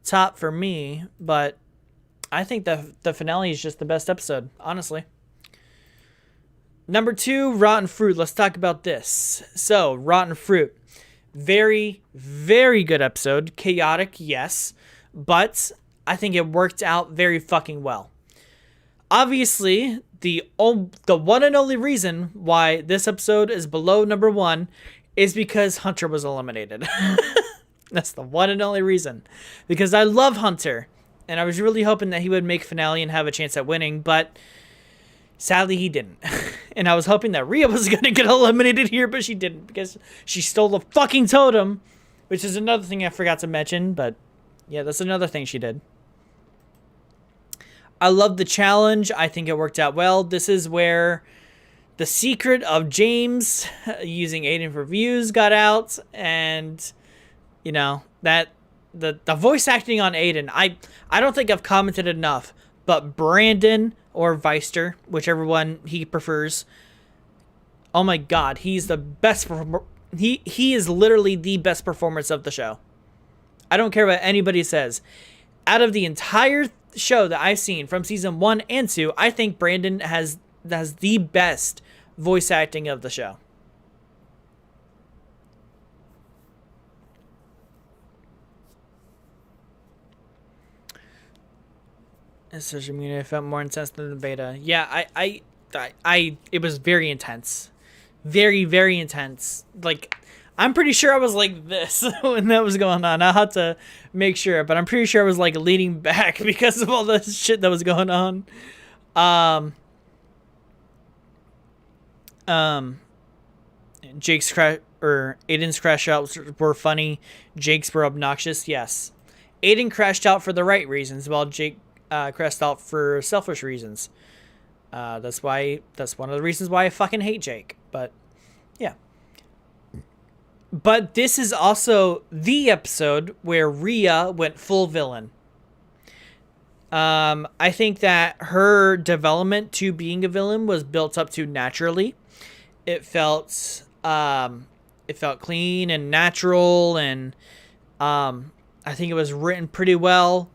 S1: top for me, but I think the finale is just the best episode, honestly. Number 2, Rotten Fruit. Let's talk about this. So, Rotten Fruit. Very, very good episode. Chaotic, yes. But I think it worked out very fucking well. Obviously, the one and only reason why this episode is below number 1 is because Hunter was eliminated. That's the one and only reason. Because I love Hunter. And I was really hoping that he would make finale and have a chance at winning, but sadly he didn't. And I was hoping that Rhea was going to get eliminated here, but she didn't because she stole the fucking totem, which is another thing I forgot to mention, but yeah, that's another thing she did. I love the challenge. I think it worked out well. This is where the secret of James using Aiden for views got out, and that the voice acting on Aiden, I don't think I've commented enough, but Brandon or Weister, whichever one he prefers, oh my god, he's the best. He is literally the best performance of the show. I don't care what anybody says. Out of the entire show that I've seen from season 1 and 2, I think Brandon has has the best voice acting of the show. Social media felt more intense than the beta. Yeah, it was very intense, very, very intense. Like, I'm pretty sure I was like this when that was going on. I'll have to make sure, but I'm pretty sure I was like leaning back because of all the shit that was going on. Um, um, Jake's crash or Aiden's crash outs were funny. Jake's were obnoxious. Yes, Aiden crashed out for the right reasons, while Jake crashed out for selfish reasons. That's one of the reasons why I fucking hate Jake. But yeah. But this is also the episode where Rhea went full villain. I think that her development to being a villain was built up to naturally. It felt clean and natural, and I think it was written pretty well.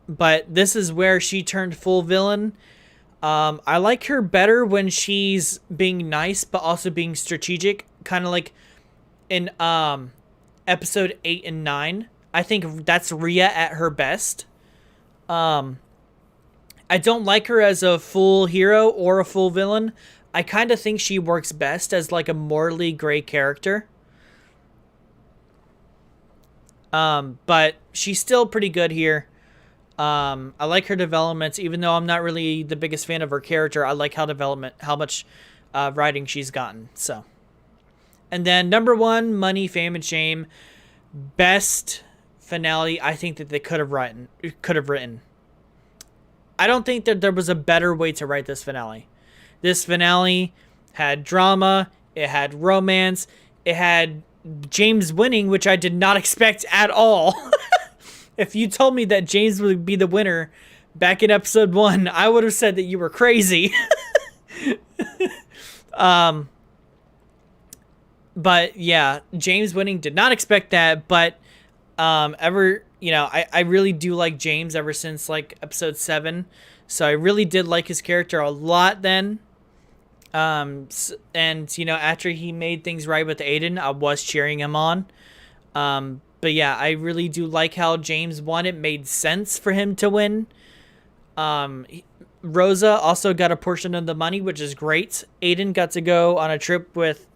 S1: But this is where she turned full villain. I like her better when she's being nice, but also being strategic, kind of like in episode 8 and 9. I think that's Rhea at her best. I don't like her as a full hero or a full villain. I kind of think she works best as like a morally gray character. But she's still pretty good here. I like her developments, even though I'm not really the biggest fan of her character. I like how much writing she's gotten. So, and then number 1, Money, Fame, and Shame, best finale I think that they could have written. I don't think that there was a better way to write this finale. This finale had drama, it had romance, it had James winning, which I did not expect at all. If you told me that James would be the winner back in episode 1, I would have said that you were crazy. But yeah, James winning, did not expect that. But I really do like James ever since like episode 7. So I really did like his character a lot then. And after he made things right with Aiden, I was cheering him on. But yeah, I really do like how James won. It made sense for him to win. Rosa also got a portion of the money, which is great. Aiden got to go on a trip with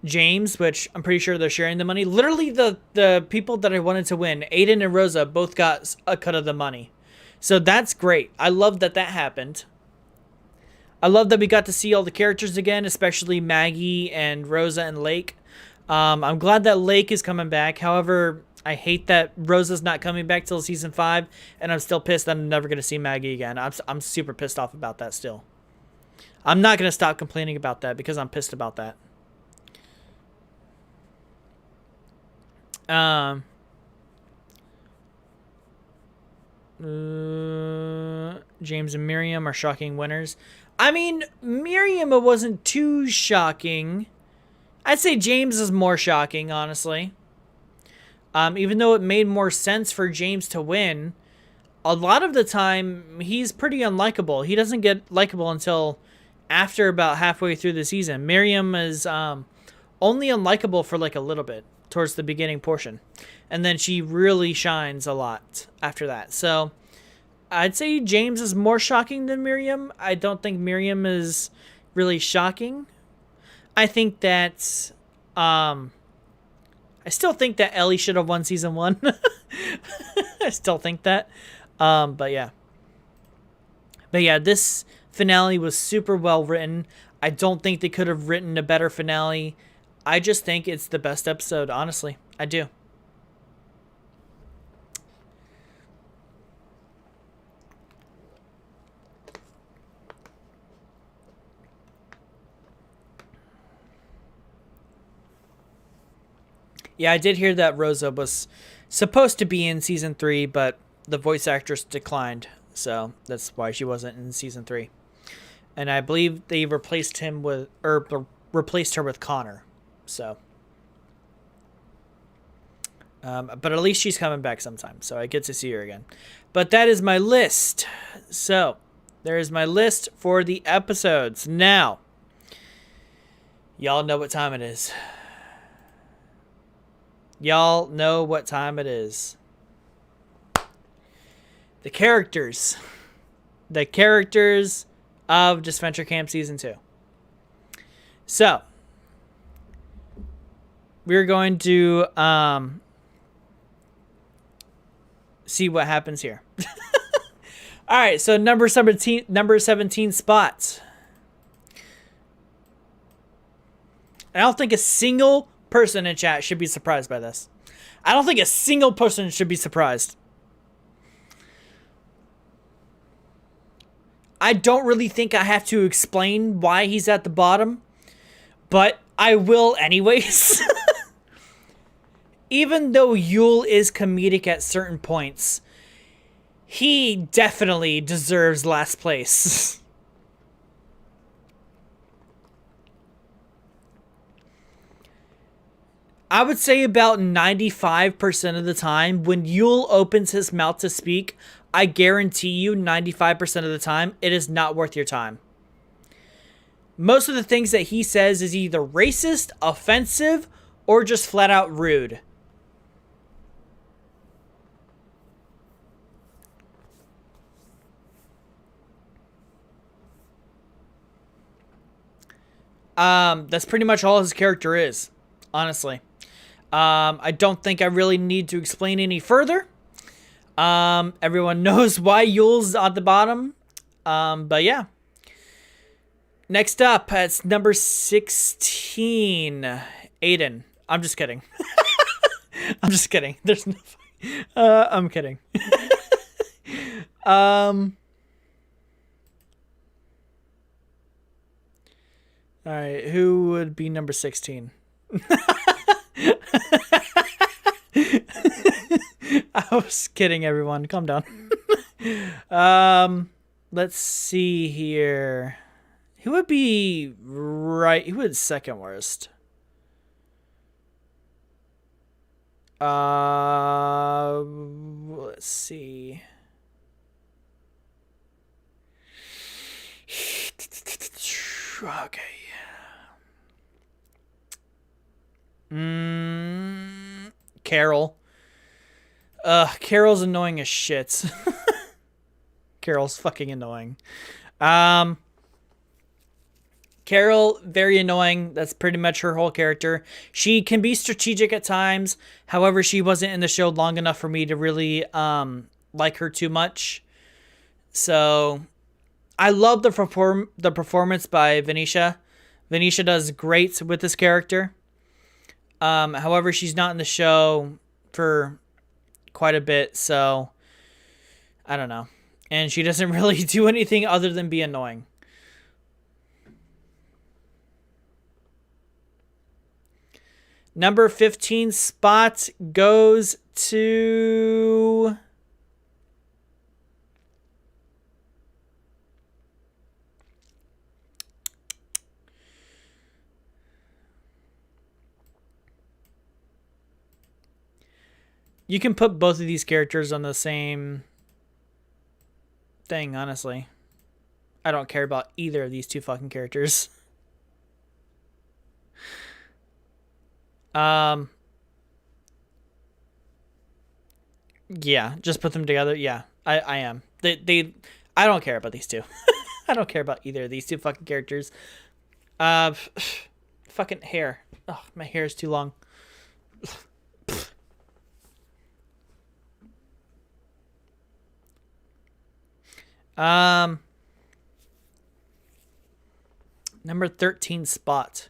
S1: James, which I'm pretty sure they're sharing the money. Literally, the people that I wanted to win, Aiden and Rosa, both got a cut of the money. So that's great. I love that happened. I love that we got to see all the characters again, especially Maggie and Rosa and Lake. I'm glad that Lake is coming back. However, I hate that Rosa's not coming back till season 5, and I'm still pissed that I'm never going to see Maggie again. I'm super pissed off about that still. I'm not going to stop complaining about that because I'm pissed about that. James and Miriam are shocking winners. I mean, Miriam wasn't too shocking. I'd say James is more shocking, honestly. Even though it made more sense for James to win, a lot of the time, he's pretty unlikable. He doesn't get likable until after about halfway through the season. Miriam is only unlikable for like a little bit towards the beginning portion. And then she really shines a lot after that. So I'd say James is more shocking than Miriam. I don't think Miriam is really shocking. I think that I still think that Ellie should have won season 1. I still think that. But yeah, this finale was super well written. I don't think they could have written a better finale. I just think it's the best episode, honestly. I do. Yeah, I did hear that Rosa was supposed to be in season 3, but the voice actress declined, so that's why she wasn't in season 3. And I believe they replaced her with Connor. So, but at least she's coming back sometime, so I get to see her again. But that is my list. So, There's my list for the episodes. Now, y'all know what time it is. Y'all know what time it is. The characters. The characters of Disventure Camp Season 2. So, we're going to see what happens here. All right, so number 17 spots. I don't think a single person in chat should be surprised by this. I don't think a single person should be surprised. I don't really think I have to explain why he's at the bottom, but I will anyways. Even though Yule is comedic at certain points, he definitely deserves last place. I would say about 95% of the time, when Yule opens his mouth to speak, I guarantee you 95% of the time, it is not worth your time. Most of the things that he says is either racist, offensive, or just flat out rude. That's pretty much all his character is, honestly. I don't think I really need to explain any further. Everyone knows why Yule's at the bottom. But yeah. Next up, it's number 16, Aiden. I'm just kidding. I'm just kidding. There's no... I'm kidding. All right, who would be number 16? I was kidding, everyone. Calm down. Let's see here. Who would be right? Who would second worst? Let's see. Okay. Carol. Carol's annoying as shit. Carol's fucking annoying. Carol, very annoying. That's pretty much her whole character. She can be strategic at times. However, she wasn't in the show long enough for me to really like her too much. So, I love the performance by Venetia. Venetia does great with this character. However, she's not in the show for quite a bit, so I don't know. And she doesn't really do anything other than be annoying. Number 15 spot goes to... You can put both of these characters on the same thing, honestly. I don't care about either of these two fucking characters. Yeah, just put them together. Yeah, I am. I don't care about these two. I don't care about either of these two fucking characters. Fucking hair. Oh, my hair is too long. Number 13 spot.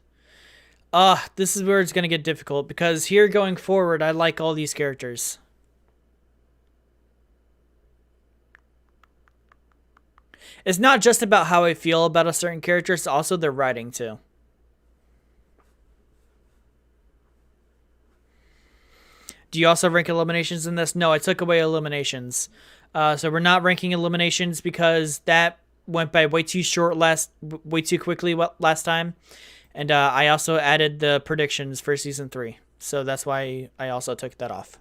S1: This is where it's going to get difficult because here going forward, I like all these characters. It's not just about how I feel about a certain character, it's also their writing too. Do you also rank eliminations in this? No, I took away eliminations. So we're not ranking eliminations because that went by way too quickly last time. And I also added the predictions for Season 3. So that's why I also took that off.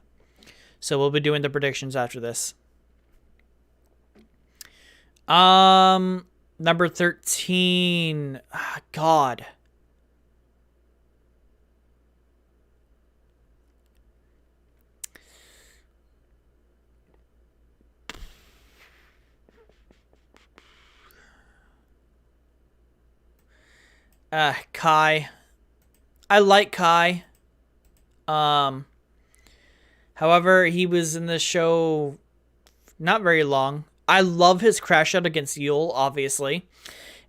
S1: So we'll be doing the predictions after this. Number 13. God. Kai. I like Kai. Um, However, he was in this show not very long. I love his crash out against Yule, obviously.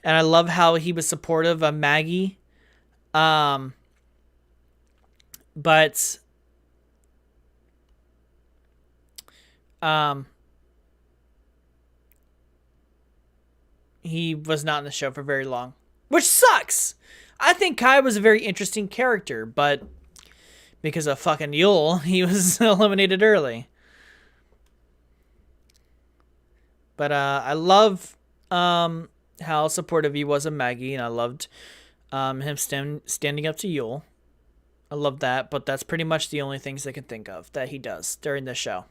S1: And I love how he was supportive of Maggie. Um, but um, he was not in the show for very long, which sucks. I think Kai was a very interesting character, but because of fucking Yule, he was eliminated early. But I love how supportive he was of Maggie, and I loved him standing up to Yule. I love that, but that's pretty much the only things I can think of that he does during this show.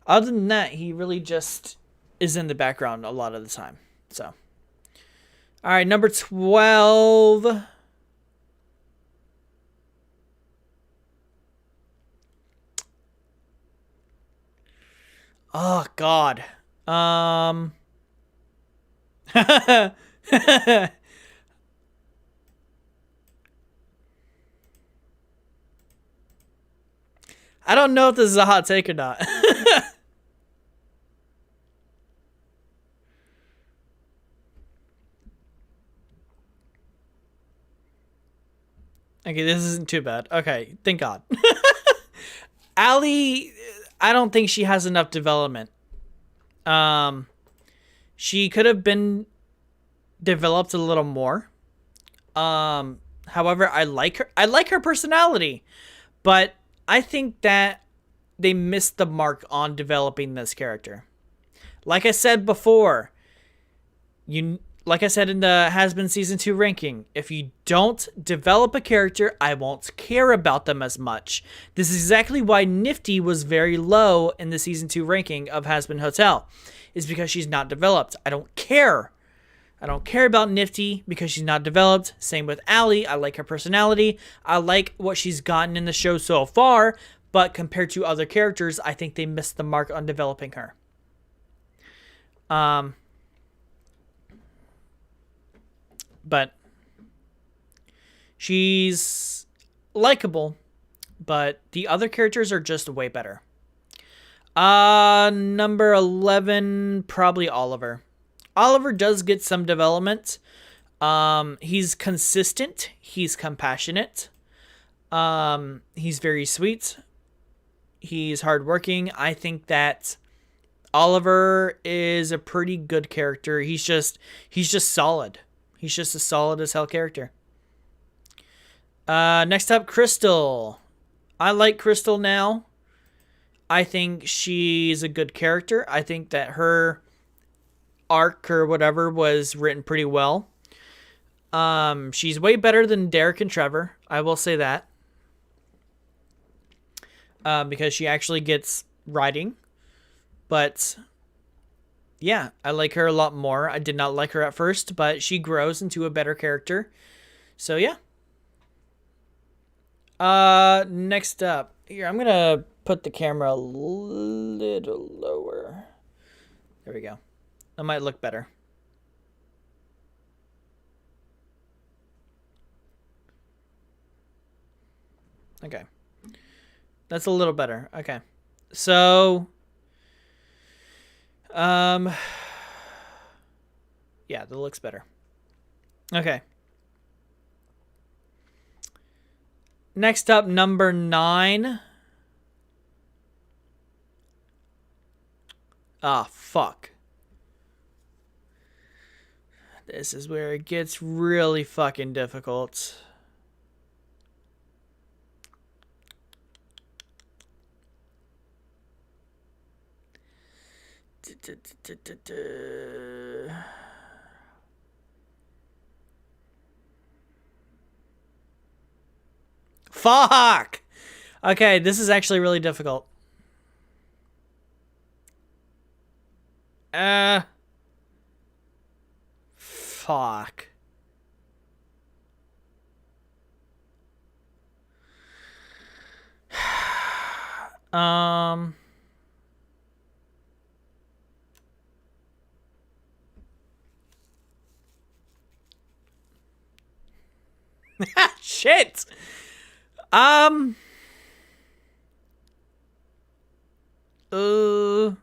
S1: Other than that, he really just is in the background a lot of the time. So, all right, number 12. Oh God. I don't know if this is a hot take or not. Okay, this isn't too bad. Okay, thank God. Allie, I don't think she has enough development. Um, she could have been developed a little more. However, I like her. I like her personality, but I think that they missed the mark on developing this character. Like I said before, like I said in the Has Been Season 2 ranking, if you don't develop a character, I won't care about them as much. This is exactly why Nifty was very low in the Season 2 ranking of Has Been Hotel. Is because she's not developed. I don't care. I don't care about Nifty because she's not developed. Same with Allie. I like her personality. I like what she's gotten in the show so far, but compared to other characters, I think they missed the mark on developing her. But she's likable, but the other characters are just way better. Number 11, probably Oliver. Oliver does get some development. He's consistent. He's compassionate. He's very sweet. He's hardworking. I think that Oliver is a pretty good character. He's just solid. He's just a solid as hell character. Next up, Crystal. I like Crystal now. I think she's a good character. I think that her arc or whatever was written pretty well. She's way better than Derek and Trevor. I will say that. Because she actually gets writing. But yeah, I like her a lot more. I did not like her at first, but she grows into a better character. So yeah. Next up. Here, I'm going to put the camera a little lower. There we go. That might look better. Okay. That's a little better. Okay. So, yeah, that looks better. Okay. Next up, number 9. Ah, fuck. This is where it gets really fucking difficult. Fuck! Okay, this is actually really difficult. Fuck. Um. Shit. Um. Uh.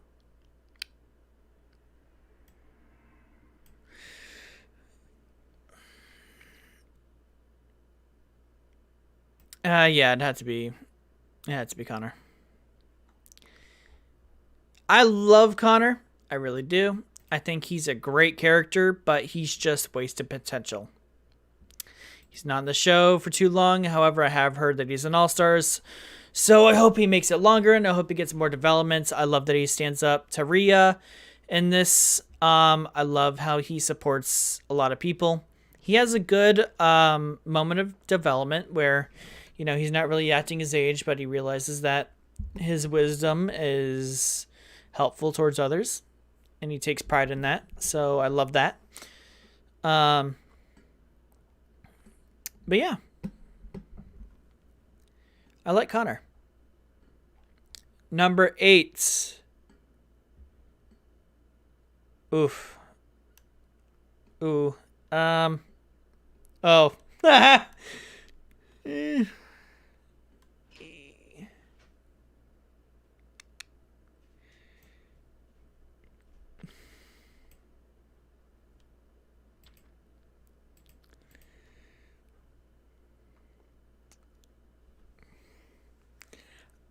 S1: Yeah, it had to be. It had to be Connor. I love Connor. I really do. I think he's a great character, but he's just wasted potential. He's not in the show for too long. However, I have heard that he's an All-Stars. So I hope he makes it longer, and I hope he gets more developments. I love that he stands up to Rhea in this. I love how he supports a lot of people. He has a good moment of development where, he's not really acting his age, but he realizes that his wisdom is helpful towards others, and he takes pride in that. So I love that. But yeah, I like Connor. Number 8. Oof. Ooh. Oh.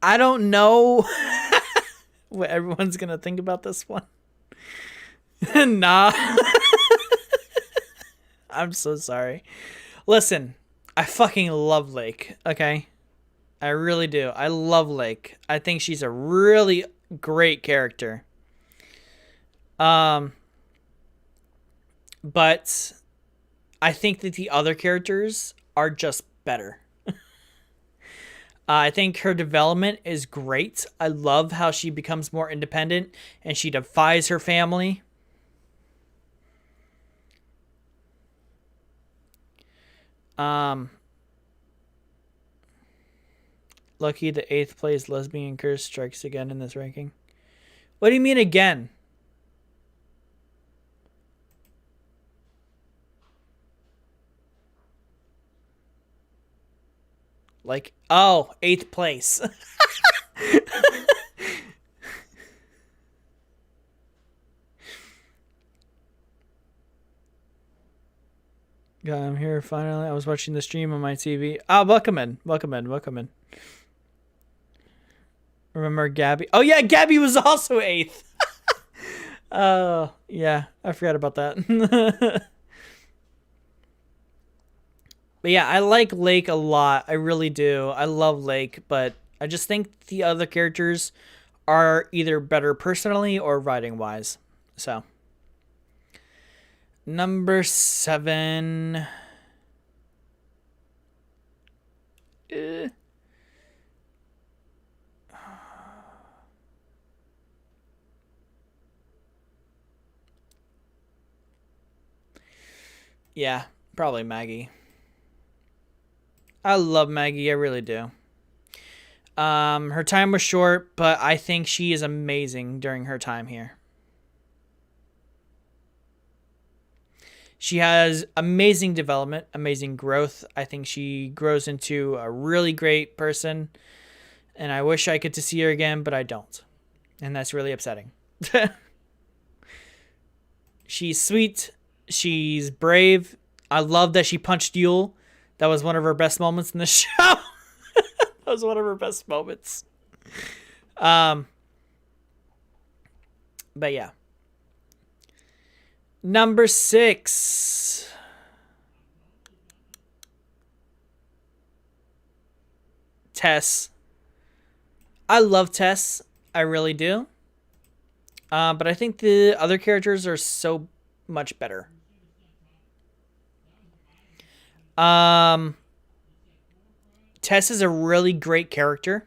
S1: I don't know what everyone's gonna think about this one. Nah. I'm so sorry. Listen, I fucking love Lake, okay? I really do. I love Lake. I think she's a really great character. But I think that the other characters are just better. I think her development is great. I love how she becomes more independent and she defies her family. Lucky the 8th place lesbian curse strikes again in this ranking. What do you mean again? Like, oh, 8th place. Yeah, I'm here finally. I was watching the stream on my TV. Ah, welcome in. Welcome in. Welcome in. Remember Gabby? Oh, yeah, Gabby was also 8th. Oh, yeah, I forgot about that. But yeah, I like Lake a lot. I really do. I love Lake, but I just think the other characters are either better personally or writing wise. So, number 7. Yeah, probably Maggie. I love Maggie. I really do. Her time was short, but I think she is amazing during her time here. She has amazing development, amazing growth. I think she grows into a really great person, and I wish I could to see her again, but I don't. And that's really upsetting. She's sweet. She's brave. I love that she punched Yule. That was one of her best moments in the show. That was one of her best moments. But yeah. Number 6. Tess. I love Tess. I really do. But I think the other characters are so much better. Tess is a really great character.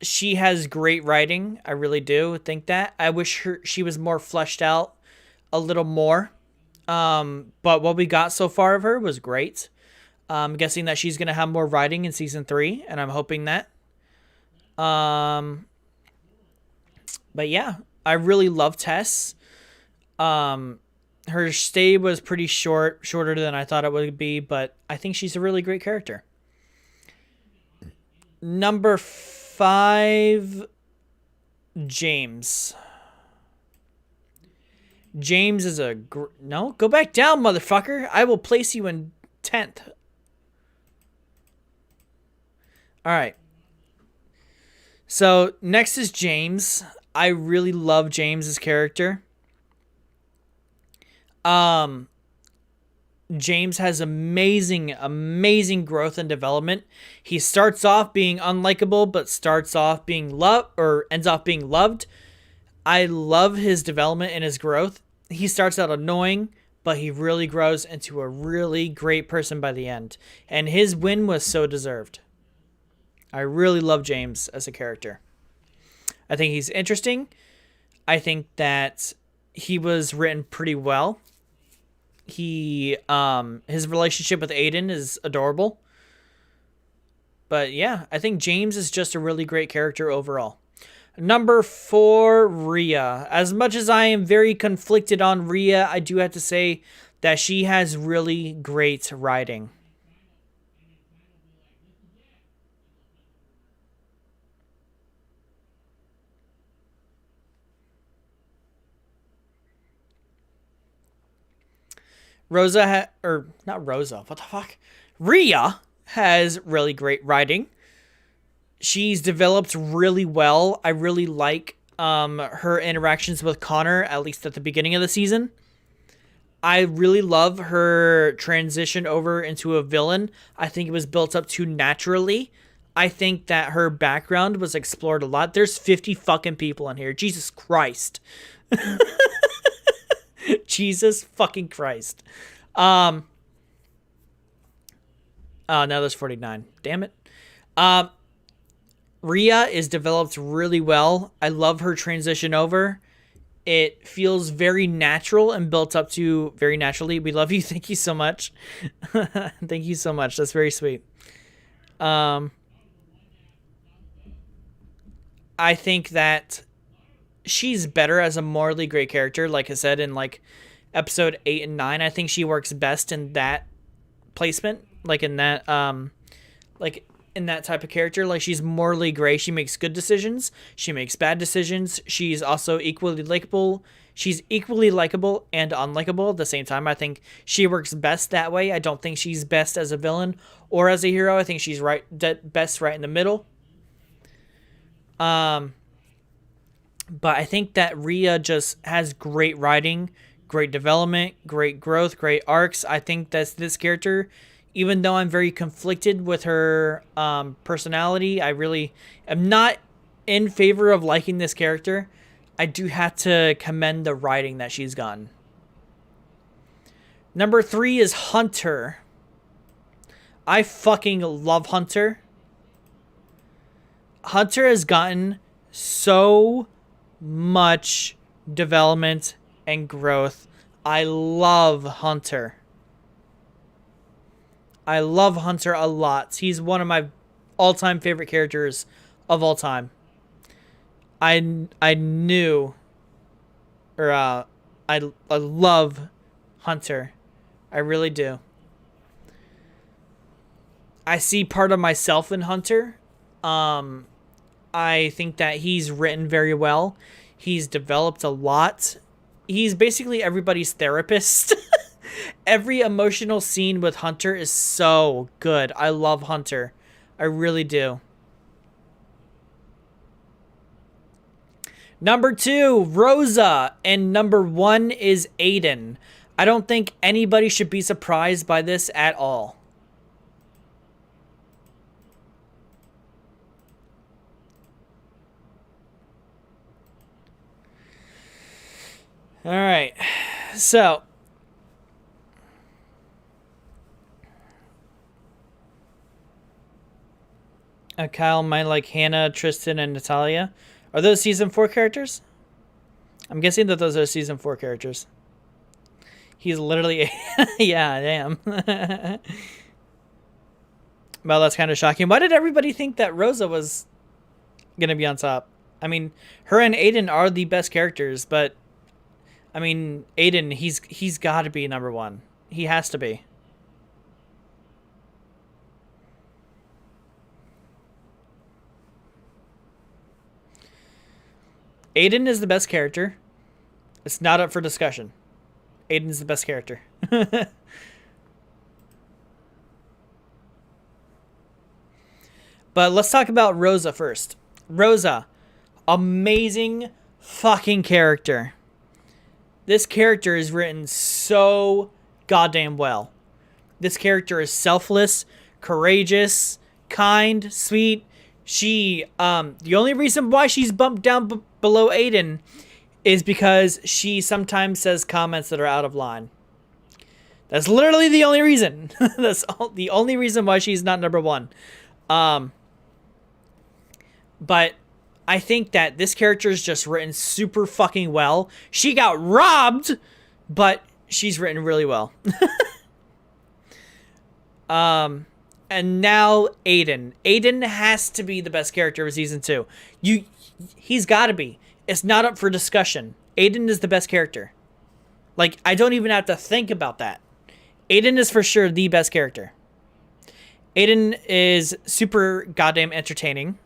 S1: She has great writing. I really do think that. I wish she was more fleshed out a little more. But what we got so far of her was great. I'm guessing that she's gonna have more writing in season 3, and I'm hoping that. Um, but yeah, I really love Tess. Um, her stay was pretty shorter than I thought it would be, but I think she's a really great character. Number 5, James. James is no. Go back down, motherfucker. I will place you in 10th. All right. So next is James. I really love James's character. James has amazing growth and development. He starts off being unlikable, but starts off being loved, or ends off being loved. I love his development and his growth. He starts out annoying, but he really grows into a really great person by the end. And his win was so deserved. I really love James as a character. I think he's interesting. I think that he was written pretty well. His relationship with Aiden is adorable. But yeah, I think James is just a really great character overall. Number 4, Rhea. As much as I am very conflicted on Rhea, I do have to say that she has really great writing. Not Rosa, what the fuck? Rhea has really great writing. She's developed really well. I really like her interactions with Connor, at least at the beginning of the season. I really love her transition over into a villain. I think it was built up too naturally. I think that her background was explored a lot. There's 50 fucking people in here. Jesus Christ. Jesus fucking Christ. Oh, now there's 49. Damn it. Rhea is developed really well. I love her transition over. It feels very natural and built up to very naturally. We love you. Thank you so much. Thank you so much. That's very sweet. I think that she's better as a morally great character. Like I said, in like episode 8 and 9, I think she works best in that placement. Like in that, in that type of character. Like, she's morally gray. She makes good decisions. She makes bad decisions. She's also equally likable. She's equally likable and unlikable at the same time. I think she works best that way. I don't think she's best as a villain or as a hero. I think she's best right in the middle. But I think that Rhea just has great writing, great development, great growth, great arcs. I think that this character, even though I'm very conflicted with her personality, I really am not in favor of liking this character. I do have to commend the writing that she's gotten. Number 3 is Hunter. I fucking love Hunter. Hunter has gotten so much development and growth. I love Hunter. I love Hunter a lot. He's one of my all-time favorite characters of all time. I knew, or I love Hunter. I really do. I see part of myself in Hunter. I think that he's written very well. He's developed a lot. He's basically everybody's therapist. Every emotional scene with Hunter is so good. I love Hunter. I really do. Number 2, Rosa. And number 1 is Aiden. I don't think anybody should be surprised by this at all. All right. So, Kyle might like Hannah, Tristan, and Natalia. Are those season 4 characters? I'm guessing that those are season 4 characters. He's literally, yeah, damn. Well, that's kind of shocking. Why did everybody think that Rosa was gonna be on top? I mean, her and Aiden are the best characters, but I mean, Aiden, he's got to be number one. He has to be. Aiden is the best character. It's not up for discussion. Aiden's the best character. But let's talk about Rosa first. Rosa, amazing fucking character. This character is written so goddamn well. This character is selfless, courageous, kind, sweet. The only reason why she's bumped down below Aiden is because she sometimes says comments that are out of line. That's literally the only reason. The only reason why she's not number one. But I think that this character is just written super fucking well. She got robbed, but she's written really well. And now Aiden. Aiden has to be the best character of season 2. He's got to be. It's not up for discussion. Aiden is the best character. Like, I don't even have to think about that. Aiden is for sure the best character. Aiden is super goddamn entertaining.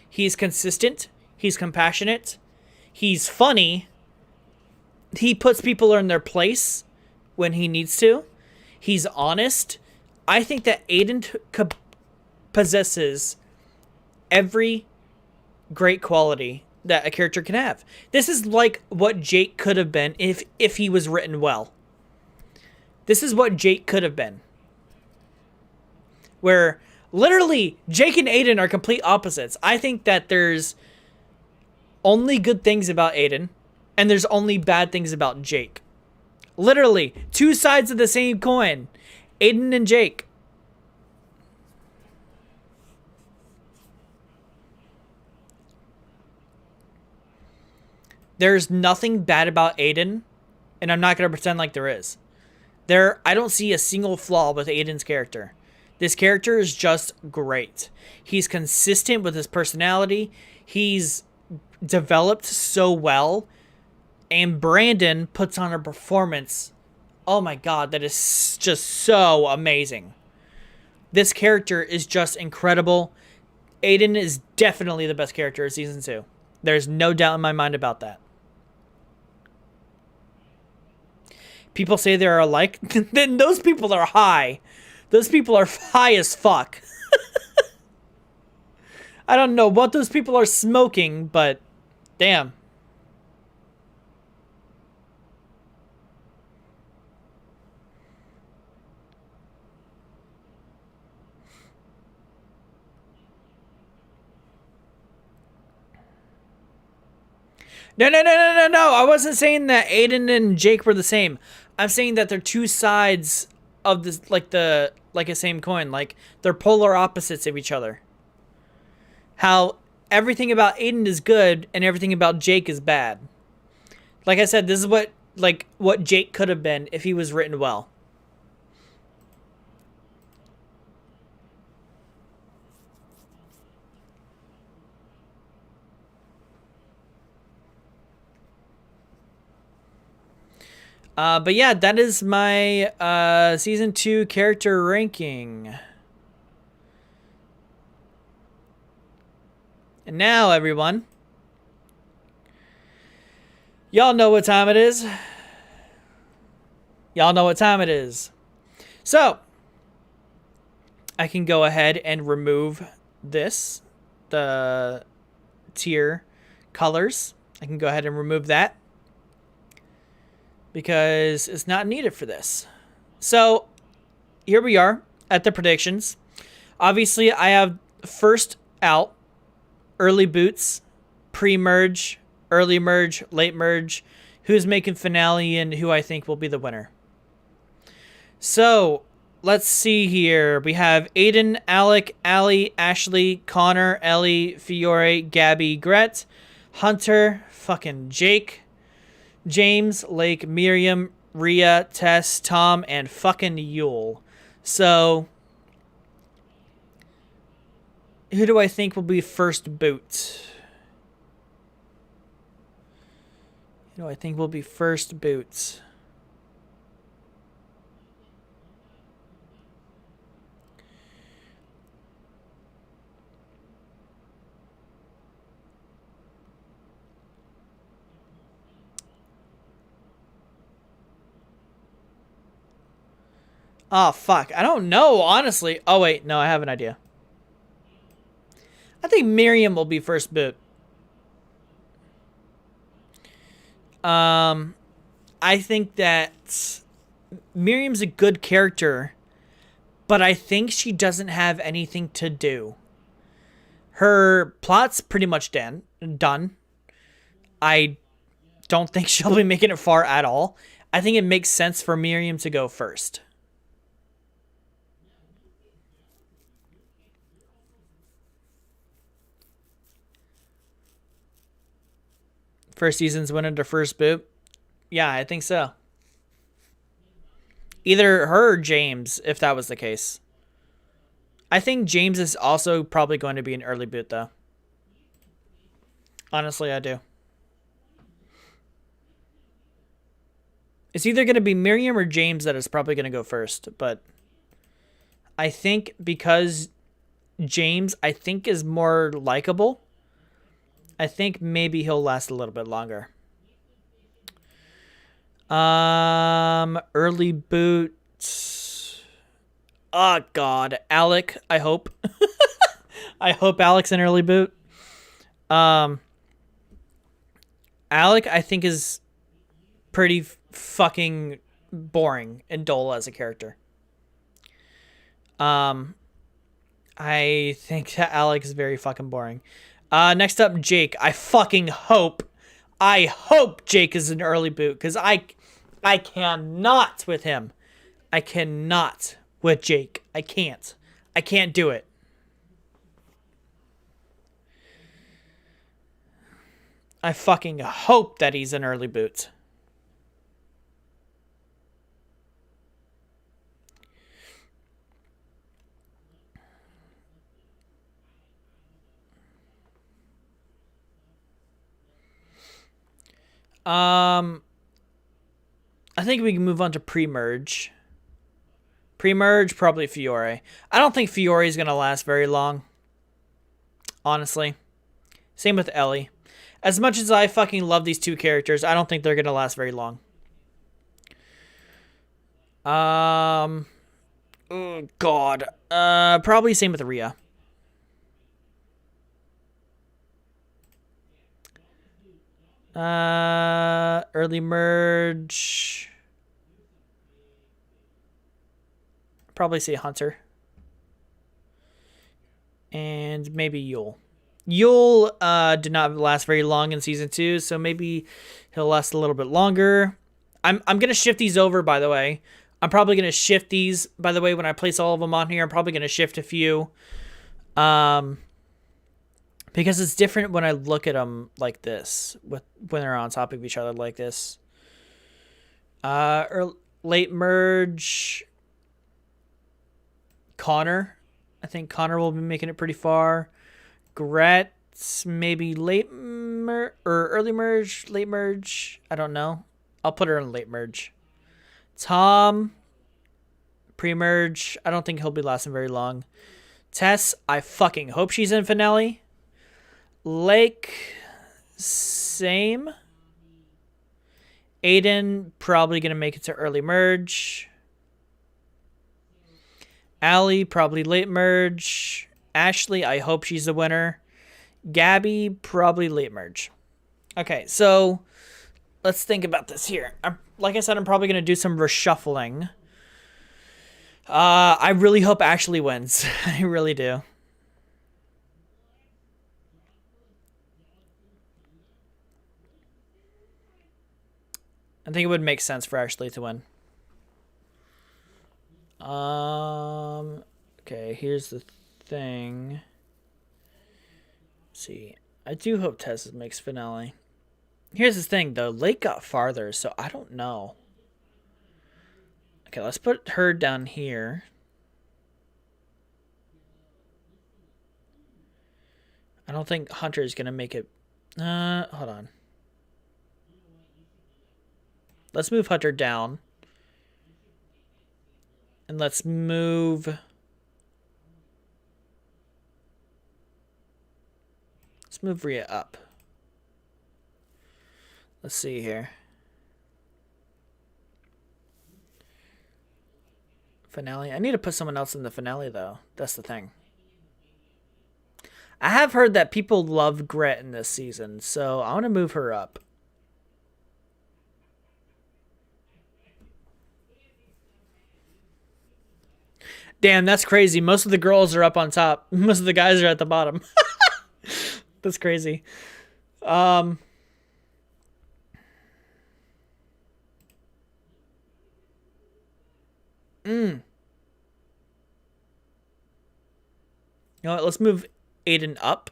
S1: He's consistent. He's compassionate. He's funny. He puts people in their place when he needs to. He's honest. I think that Aiden possesses every great quality that a character can have. This is like what Jake could have been if he was written well. This is what Jake could have been. Where literally Jake and Aiden are complete opposites. I think that there's only good things about Aiden and there's only bad things about Jake. Literally, two sides of the same coin. Aiden and Jake. There's nothing bad about Aiden, and I'm not going to pretend like there is. I don't see a single flaw with Aiden's character. This character is just great. He's consistent with his personality. He's developed so well. And Brandon puts on a performance, oh my god, that is just so amazing. This character is just incredible. Aiden is definitely the best character of season 2. There's no doubt in my mind about that. People say they're alike. Then those people are high. Those people are high as fuck. I don't know what those people are smoking, but damn. No. I wasn't saying that Aiden and Jake were the same. I'm saying that they're two sides of this, like a same coin. Like, they're polar opposites of each other. How everything about Aiden is good and everything about Jake is bad. Like I said, this is what Jake could have been if he was written well. But yeah, that is my season 2 character ranking. And now, everyone, y'all know what time it is. Y'all know what time it is. So, I can go ahead and remove this, the tier colors. I can go ahead and remove that, because it's not needed for this. So, here we are at the predictions. Obviously, I have first out, early boots, pre-merge, early merge, late merge, who's making finale, and who I think will be the winner. So, let's see here. We have Aiden, Alec, Allie, Ashley, Connor, Ellie, Fiore, Gabby, Gret, Hunter, fucking Jake, James, Lake, Miriam, Rhea, Tess, Tom, and fucking Yule. So, who do I think will be first boot? Who do I think will be first boot? Oh, fuck. I don't know, honestly. Oh, wait. No, I have an idea. I think Miriam will be first boot. I think that Miriam's a good character, but I think she doesn't have anything to do. Her plot's pretty much done. I don't think she'll be making it far at all. I think it makes sense for Miriam to go first. First season's winner to first boot. Yeah, I think so. Either her or James, if that was the case. I think James is also probably going to be an early boot, though. Honestly, I do. It's either going to be Miriam or James that is probably going to go first, but I think because James, I think, is more likable, I think maybe he'll last a little bit longer. Early boots. Oh God, Alec. I hope. I hope Alec's an early boot. Alec, I think, is pretty fucking boring and dull as a character. I think that Alec is very fucking boring. Next up, Jake. I hope Jake is an early boot because I cannot with him. I cannot with Jake. I can't. I can't do it. I fucking hope that he's an early boot. I think we can move on to pre-merge. Pre-merge, probably Fiore. I don't think Fiore is going to last very long. Honestly. Same with Ellie. As much as I fucking love these two characters, I don't think they're going to last very long. Oh, God. Probably same with Rhea. Early merge. Probably say Hunter. And maybe Yule. Yule did not last very long in season 2, so maybe he'll last a little bit longer. I'm gonna shift these over, by the way. I'm probably gonna shift these, by the way, when I place all of them on here. I'm probably gonna shift a few. Because it's different when I look at them like this, when they're on top of each other like this. Late merge. Connor. I think Connor will be making it pretty far. Gretz, maybe or early merge, late merge. I don't know. I'll put her in late merge. Tom, pre-merge. I don't think he'll be lasting very long. Tess, I fucking hope she's in finale. Lake, same. Aiden, probably going to make it to early merge. Allie, probably late merge. Ashley, I hope she's the winner. Gabby, probably late merge. Okay, so let's think about this here. Like I said, I'm probably going to do some reshuffling. I really hope Ashley wins. I really do. I think it would make sense for Ashley to win. Okay, here's the thing. Let's see, I do hope Tess makes finale. Here's the thing, though. Lake got farther, so I don't know. Okay, let's put her down here. I don't think Hunter is going to make it. Hold on. Let's move Hunter down. And let's move... Let's move Rhea up. Let's see here. Finale. I need to put someone else in the finale, though. That's the thing. I have heard that people love Gret in this season, so I want to move her up. Damn, that's crazy. Most of the girls are up on top. Most of the guys are at the bottom. That's crazy. Mm. You know what? Let's move Aiden up.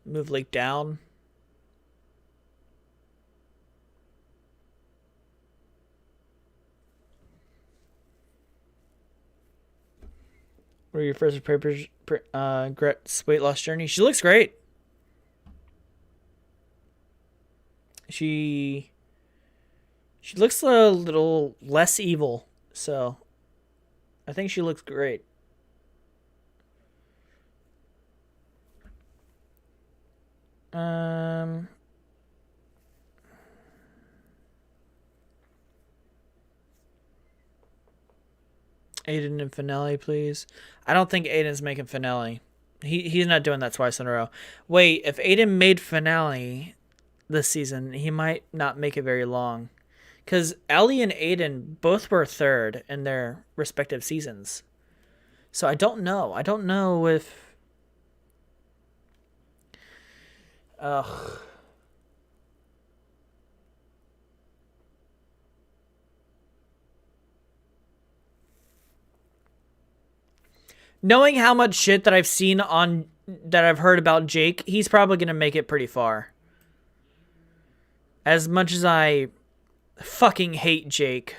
S1: Move Lake down. What are your first impressions? Gret's weight loss journey. She looks great. She looks a little less evil, so I think she looks great. Aiden and finale, please. I don't think Aiden's making finale. He's not doing that twice in a row. Wait, if Aiden made finale this season, he might not make it very long. Because Ellie and Aiden both were third in their respective seasons. So I don't know. I don't know if... Ugh. Knowing how much shit that I've seen on... that I've heard about Jake, he's probably going to make it pretty far. As much as I fucking hate Jake.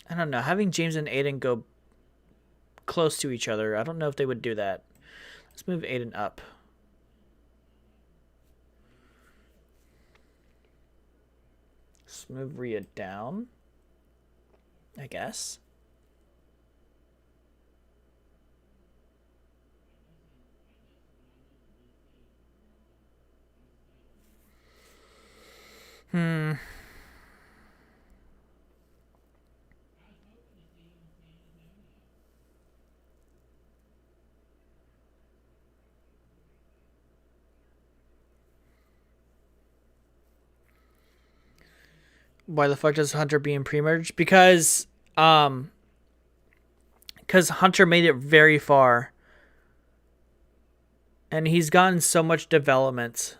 S1: I don't know. Having James and Aiden go close to each other, I don't know if they would do that. Let's move Aiden up. Let's move Rhea down, I guess. Why the fuck does Hunter be in pre-merge? Because Hunter made it very far. And he's gotten so much development.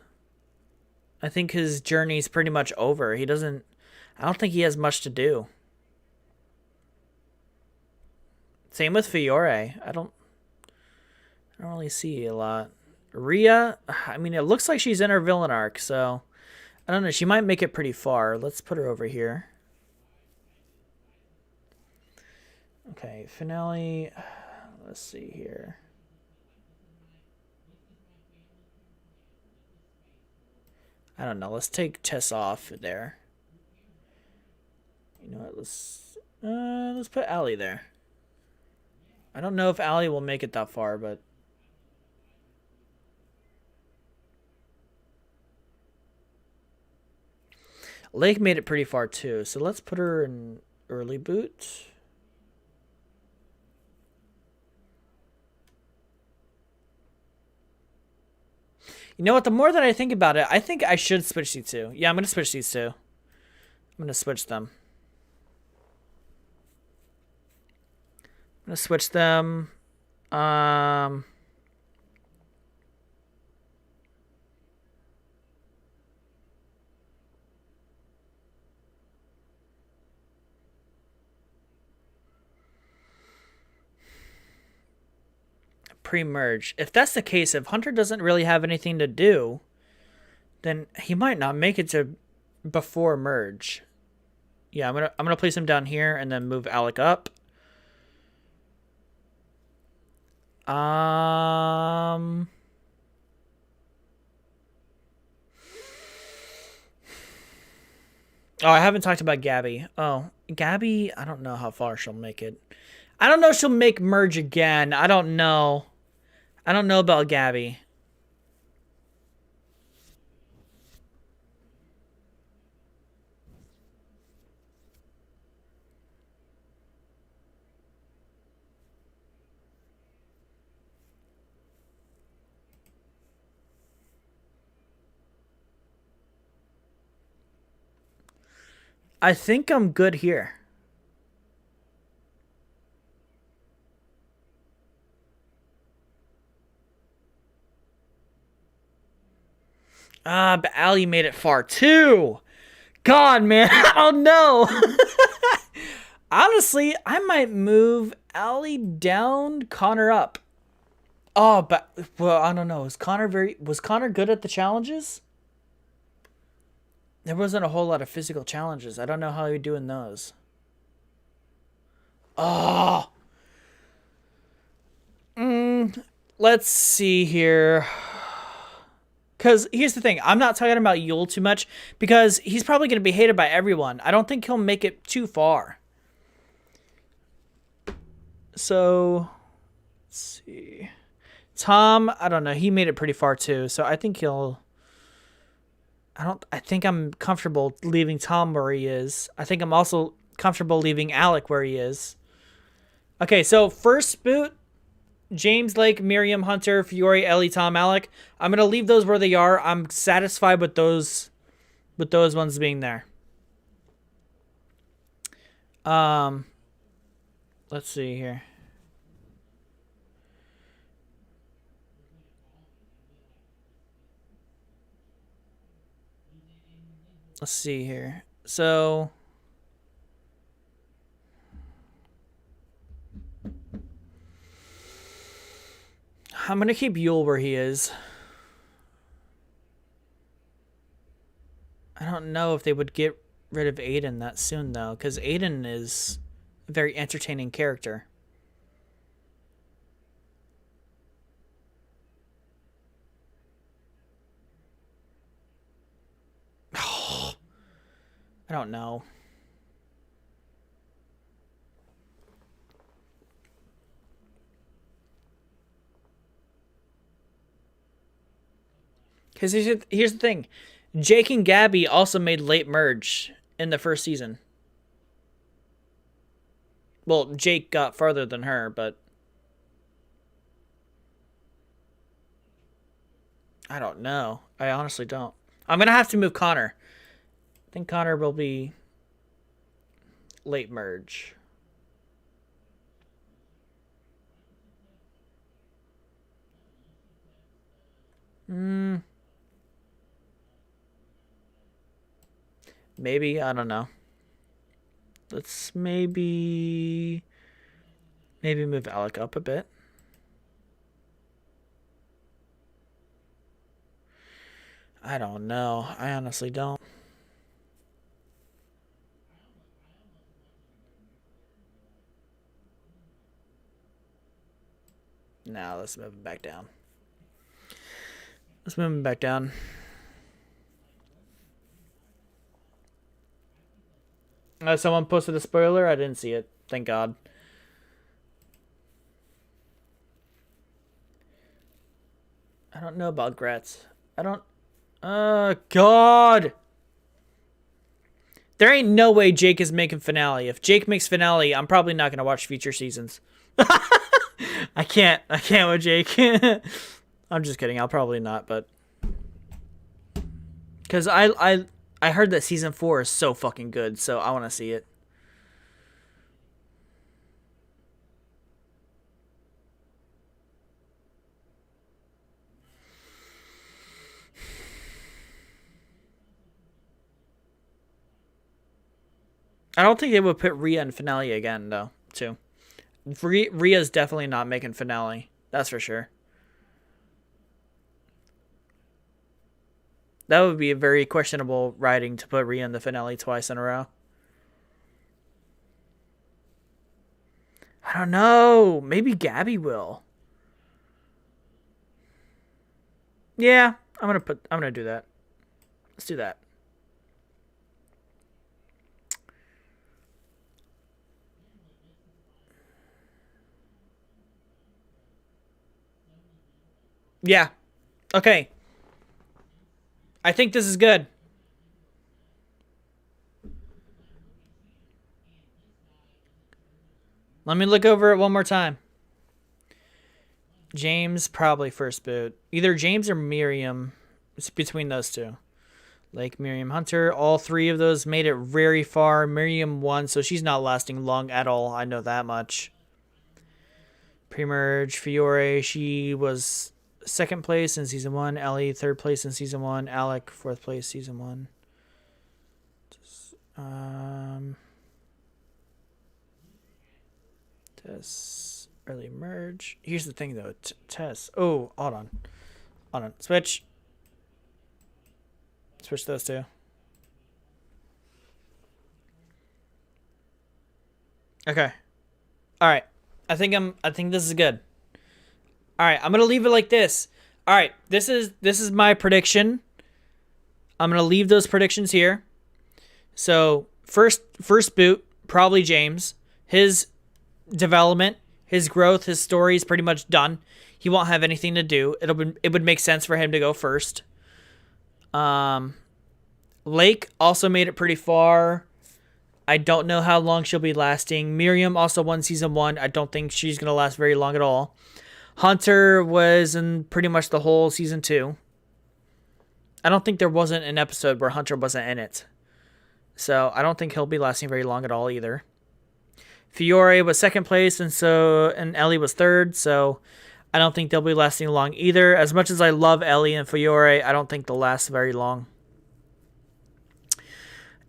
S1: I think his journey's pretty much over. I don't think he has much to do. Same with Fiore. I don't really see a lot. Rhea, I mean, it looks like she's in her villain arc, so I don't know. She might make it pretty far. Let's put her over here. Okay, finale. Let's see here. I don't know. Let's take Tess off there. You know what? Let's put Allie there. I don't know if Allie will make it that far, but Lake made it pretty far too. So let's put her in early boot. You know what? The more that I think about it, I think I should switch these two. Yeah, I'm going to switch these two. I'm going to switch them. I'm going to switch them. pre-merge. If that's the case, if Hunter doesn't really have anything to do, then he might not make it to before merge. Yeah, I'm gonna place him down here and then move Alec up. Oh, I haven't talked about Gabby. Oh, Gabby, I don't know how far she'll make it. I don't know if she'll make merge again. I don't know. I don't know about Gabby. I think I'm good here. But Allie made it far too. God, man, I don't know. Honestly, I might move Allie down, Connor up. Oh, but well, I don't know. Was Connor good at the challenges? There wasn't a whole lot of physical challenges. I don't know how you're doing those. Oh. Let's see here. Because here's the thing. I'm not talking about Yule too much because he's probably going to be hated by everyone. I don't think he'll make it too far. So, let's see. Tom, I don't know. He made it pretty far too. So I think he'll... I think I'm comfortable leaving Tom where he is. I think I'm also comfortable leaving Alec where he is. Okay, so first boot, James, Lake, Miriam, Hunter, Fiore, Ellie, Tom, Alec. I'm going to leave those where they are. I'm satisfied with those ones being there. Let's see here. Let's see here. So I'm going to keep Yule where he is. I don't know if they would get rid of Aiden that soon, though, because Aiden is a very entertaining character. I don't know. Because here's the thing. Jake and Gabby also made late merge in the first season. Well, Jake got farther than her, but... I don't know. I honestly don't. I'm going to have to move Connor. I think Connor will be late merge. Maybe, I don't know. Let's maybe move Alec up a bit. I don't know. I honestly don't. Now let's move him back down. Let's move him back down. Someone posted a spoiler. I didn't see it. Thank God. I don't know about Gretz. I don't... God! There ain't no way Jake is making finale. If Jake makes finale, I'm probably not going to watch future seasons. I can't with Jake. I'm just kidding. I'll probably not, but... Because I heard that season 4 is so fucking good, so I want to see it. I don't think they would put Rhea in finale again, though, too. Rhea's definitely not making finale. That's for sure. That would be a very questionable writing to put Rhea in the finale twice in a row. I don't know. Maybe Gabby will. Yeah, I'm gonna do that. Let's do that. Yeah. Okay. I think this is good. Let me look over it one more time. James probably first boot. Either James or Miriam. It's between those two. Like Miriam Hunter. All three of those made it very far. Miriam won, so she's not lasting long at all. I know that much. Pre-merge, Fiore, she was second place in season 1. Ellie, third place in season 1. Alec, fourth place, season 1. Tess, early merge. Here's the thing, though. Tess. Oh, hold on. Hold on. Switch. Switch those two. Okay. All right. I think this is good. All right, I'm going to leave it like this. All right, this is my prediction. I'm going to leave those predictions here. So, first boot, probably James. His development, his growth, his story is pretty much done. He won't have anything to do. It would make sense for him to go first. Lake also made it pretty far. I don't know how long she'll be lasting. Miriam also won season 1. I don't think she's going to last very long at all. Hunter was in pretty much the whole season 2. I don't think there wasn't an episode where Hunter wasn't in it. So I don't think he'll be lasting very long at all either. Fiore was second place, and Ellie was third, so I don't think they'll be lasting long either. As much as I love Ellie and Fiore, I don't think they'll last very long.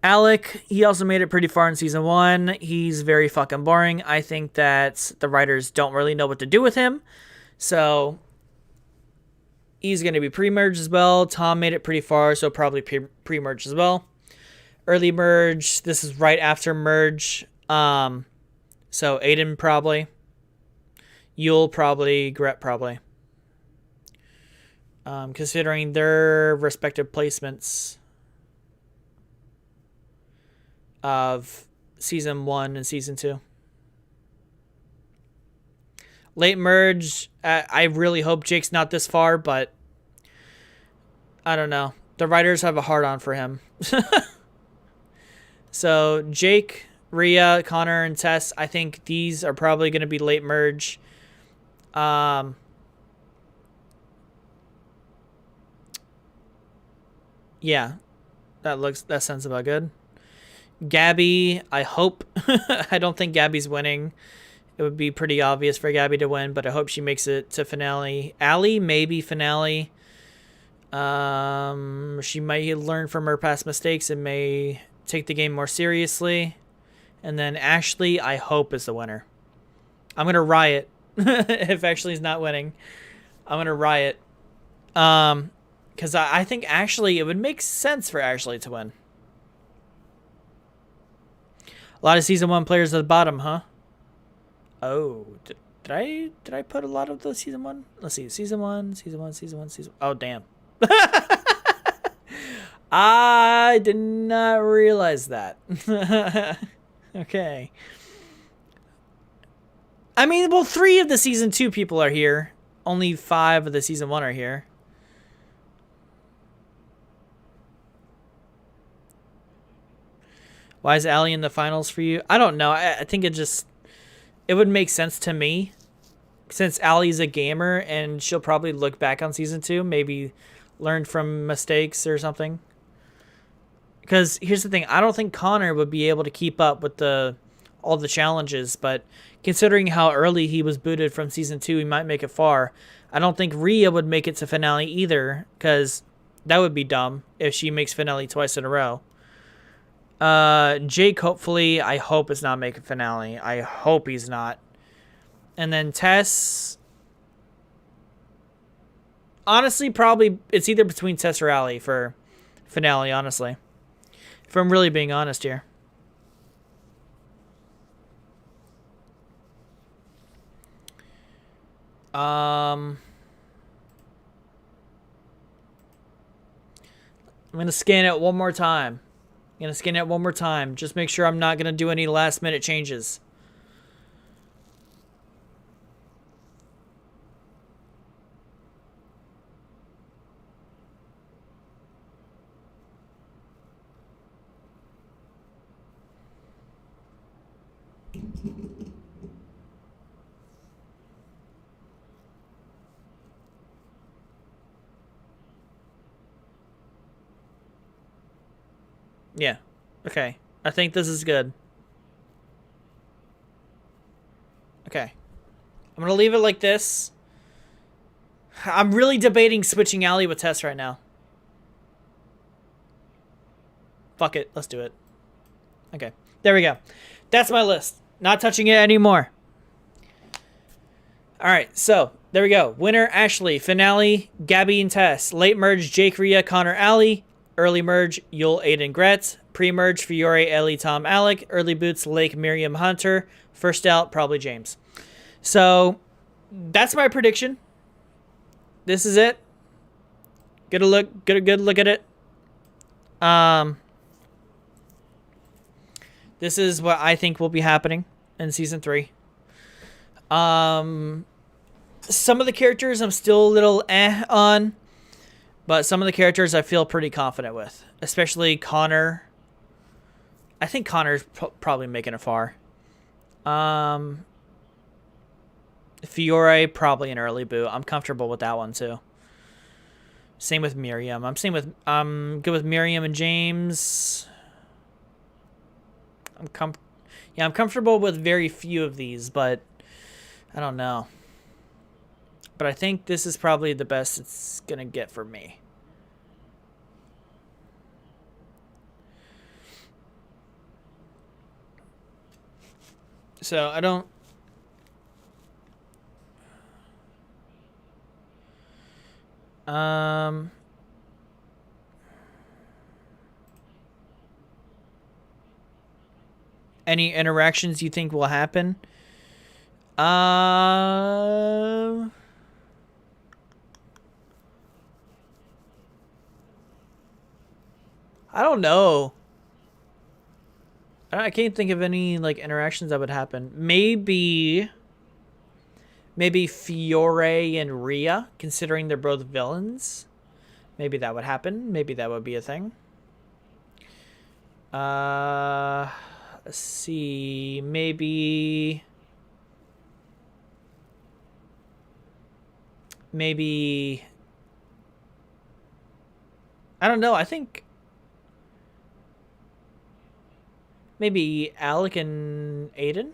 S1: Alec, he also made it pretty far in season 1. He's very fucking boring. I think that the writers don't really know what to do with him. So he's going to be pre-merge as well. Tom made it pretty far, so probably pre-merge as well. Early merge, this is right after merge. So Aiden probably. Yule probably. Gret probably. Considering their respective placements of season 1 and season 2. Late merge, I really hope Jake's not this far, but I don't know. The writers have a hard-on for him. So Jake, Rhea, Connor, and Tess, I think these are probably going to be late merge. Yeah, that sounds about good. Gabby, I hope. I don't think Gabby's winning. It would be pretty obvious for Gabby to win, but I hope she makes it to finale. Allie, maybe finale. She might learn from her past mistakes and may take the game more seriously. And then Ashley, I hope, is the winner. I'm going to riot if Ashley's not winning. I'm going to riot. Because I think Ashley, it would make sense for Ashley to win. A lot of season 1 players at the bottom, huh? Oh, did I put a lot of the season 1? Let's see. Season 1. Oh, damn. I did not realize that. Okay. I mean, well, 3 of the season 2 people are here. Only 5 of the season 1 are here. Why is Allie in the finals for you? I don't know. I think it would make sense to me, since Allie's a gamer and she'll probably look back on season 2, maybe learn from mistakes or something. Because here's the thing, I don't think Connor would be able to keep up with all the challenges, but considering how early he was booted from season 2, he might make it far. I don't think Rhea would make it to finale either, because that would be dumb if she makes finale twice in a row. Jake, hopefully, I hope is not making finale. I hope he's not. And then Tess, honestly, probably it's either between Tess or Allie for finale, honestly. If I'm really being honest here. I'm going to scan it one more time. Just make sure I'm not going to do any last minute changes. Yeah. Okay. I think this is good. Okay. I'm going to leave it like this. I'm really debating switching Allie with Tess right now. Fuck it. Let's do it. Okay. There we go. That's my list. Not touching it anymore. Alright, so there we go. Winner, Ashley. Finale, Gabby and Tess. Late merge, Jake, Rhea, Connor, Allie. Early merge, Yul, Aiden, Gretz. Pre-merge, Fiore, Ellie, Tom, Alec. Early boots, Lake, Miriam, Hunter. First out, probably James. So, that's my prediction. This is it. Get a good look at it. This is what I think will be happening in season 3. Some of the characters I'm still a little on, but some of the characters I feel pretty confident with, especially Connor. I think Connor's probably making it far. Fiore, probably an early boot. I'm comfortable with that one too. Same with Miriam. I'm good with Miriam and James. I'm comfortable with very few of these, but I don't know. But I think this is probably the best it's going to get for me. So I don't... Any interactions you think will happen? I don't know. I can't think of any like interactions that would happen. Maybe Fiore and Rhea, considering they're both villains. Maybe that would happen. Maybe that would be a thing. Let's see. Maybe I don't know. I think maybe Alec and Aiden.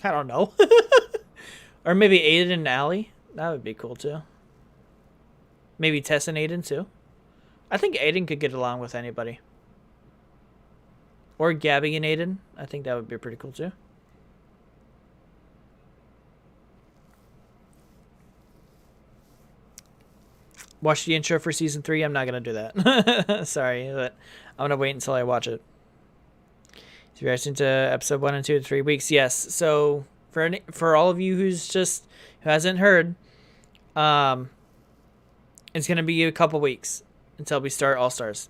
S1: I don't know. Or maybe Aiden and Allie. That would be cool too. Maybe Tess and Aiden too. I think Aiden could get along with anybody. Or Gabby and Aiden. I think that would be pretty cool too. Watch the intro for season 3. I'm not going to do that. Sorry, but I'm going to wait until I watch it. So you're reacting to episode 1 and 2 in 3 weeks. Yes. So for all of you who hasn't heard, it's going to be a couple weeks until we start All Stars.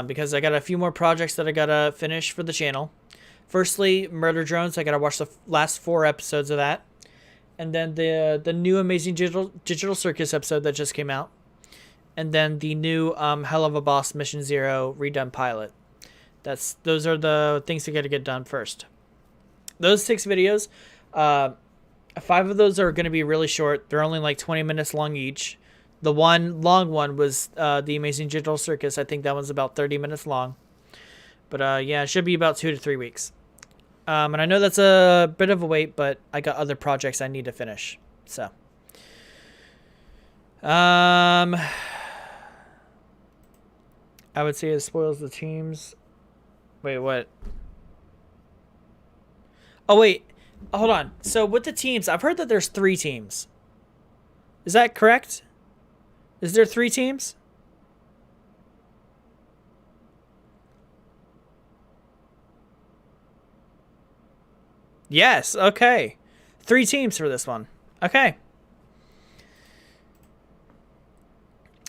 S1: Because I got a few more projects that I got to finish for the channel. Firstly, Murder Drones. I got to watch the last 4 episodes of that. And then the new Amazing Digital Circus episode that just came out. And then the new Hell of a Boss Mission 0 redone pilot. Those are the things that got to get done first. Those 6 videos, 5 of those are going to be really short. They're only like 20 minutes long each. The one long one was the Amazing Digital Circus. I think that one's about 30 minutes long. But yeah, it should be about 2 to 3 weeks. And I know that's a bit of a wait, but I got other projects I need to finish. So, I would say it spoils the teams. Wait, what? Oh, wait. Hold on. So with the teams, I've heard that there's 3 teams. Is that correct? Is there 3 teams? Yes, okay. 3 teams for this one. Okay.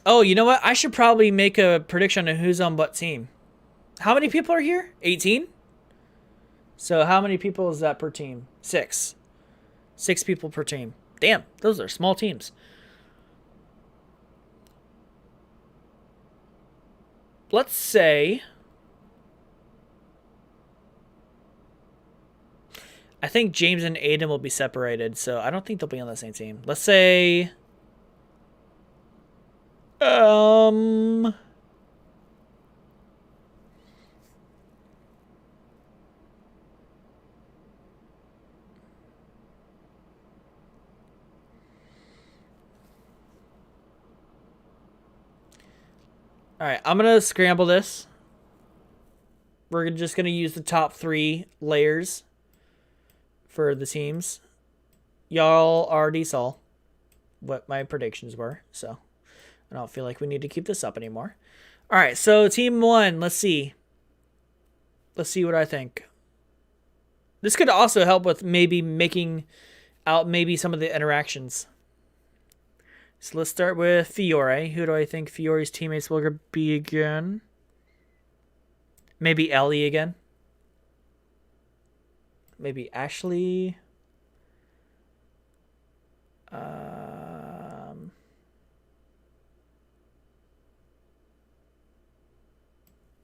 S1: Oh, you know what? I should probably make a prediction on who's on what team. How many people are here? 18? So how many people is that per team? 6. 6 people per team. Damn, those are small teams. Let's say... I think James and Aiden will be separated, so I don't think they'll be on the same team. Let's say... Alright, I'm going to scramble this. We're just going to use the top 3 layers for the teams. Y'all already saw what my predictions were, so I don't feel like we need to keep this up anymore. Alright, so team 1, let's see. Let's see what I think. This could also help with maybe making out maybe some of the interactions. So let's start with Fiore. Who do I think Fiore's teammates will be again? Maybe Ellie again. Maybe Ashley.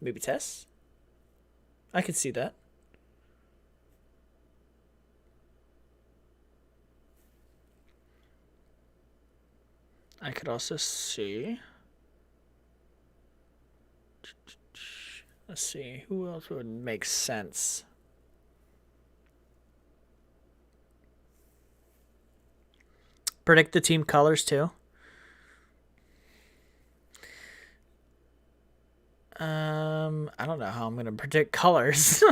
S1: Maybe Tess. I could see that. I could also see. Let's see. Who else would make sense? Predict the team colors too. I don't know how I'm gonna predict colors.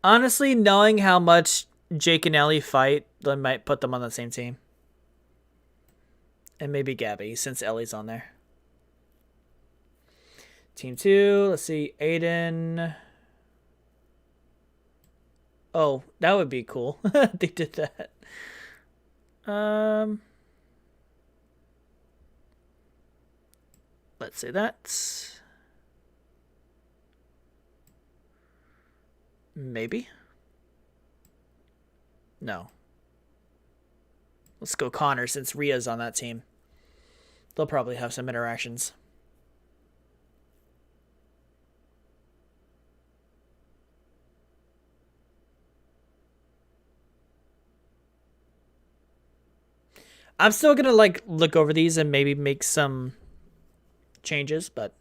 S1: Honestly, knowing how much Jake and Ellie fight, I might put them on the same team. And maybe Gabby, since Ellie's on there. Team 2, let's see, Aiden. Oh, that would be cool. They did that. Let's say that. Maybe. No. Let's go Connor since Ria's on that team. They'll probably have some interactions. I'm still gonna like look over these and maybe make some changes, but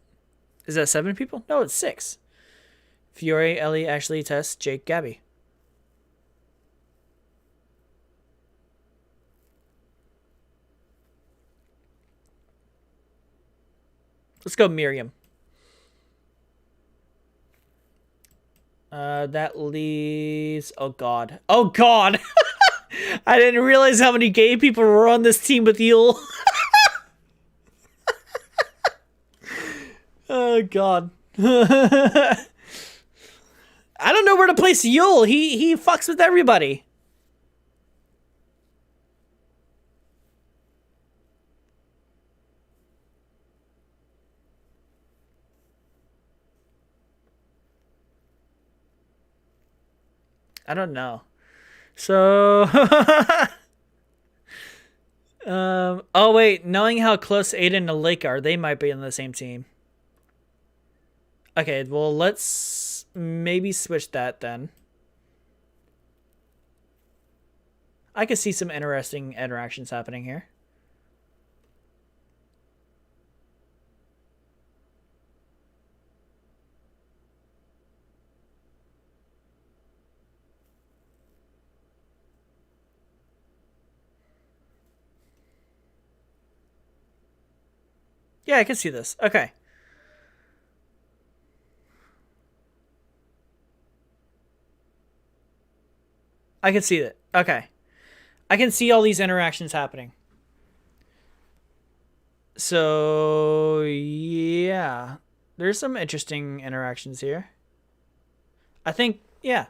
S1: is that 7 people? No, it's 6. Fiore, Ellie, Ashley, Tess, Jake, Gabby. Let's go Miriam. That leaves... Oh, God. Oh, God! I didn't realize how many gay people were on this team with Yule. Oh, God. I don't know where to place Yule. He fucks with everybody. I don't know. So, oh wait, knowing how close Aiden and Lake are, they might be on the same team. Okay, well, let's maybe switch that then. I could see some interesting interactions happening here. Yeah, I can see this. Okay. I can see that. Okay. I can see all these interactions happening. So, yeah. There's some interesting interactions here. I think, yeah,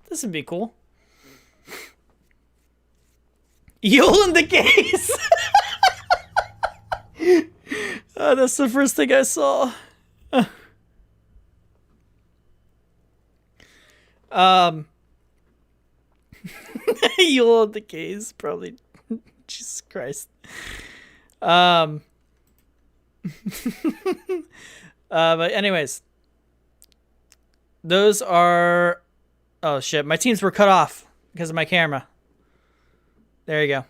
S1: this would be cool. Yule in the case! That's the first thing I saw. Yule in the case, probably. Jesus Christ. But anyways, those are. Oh shit! My teams were cut off because of my camera. There you go.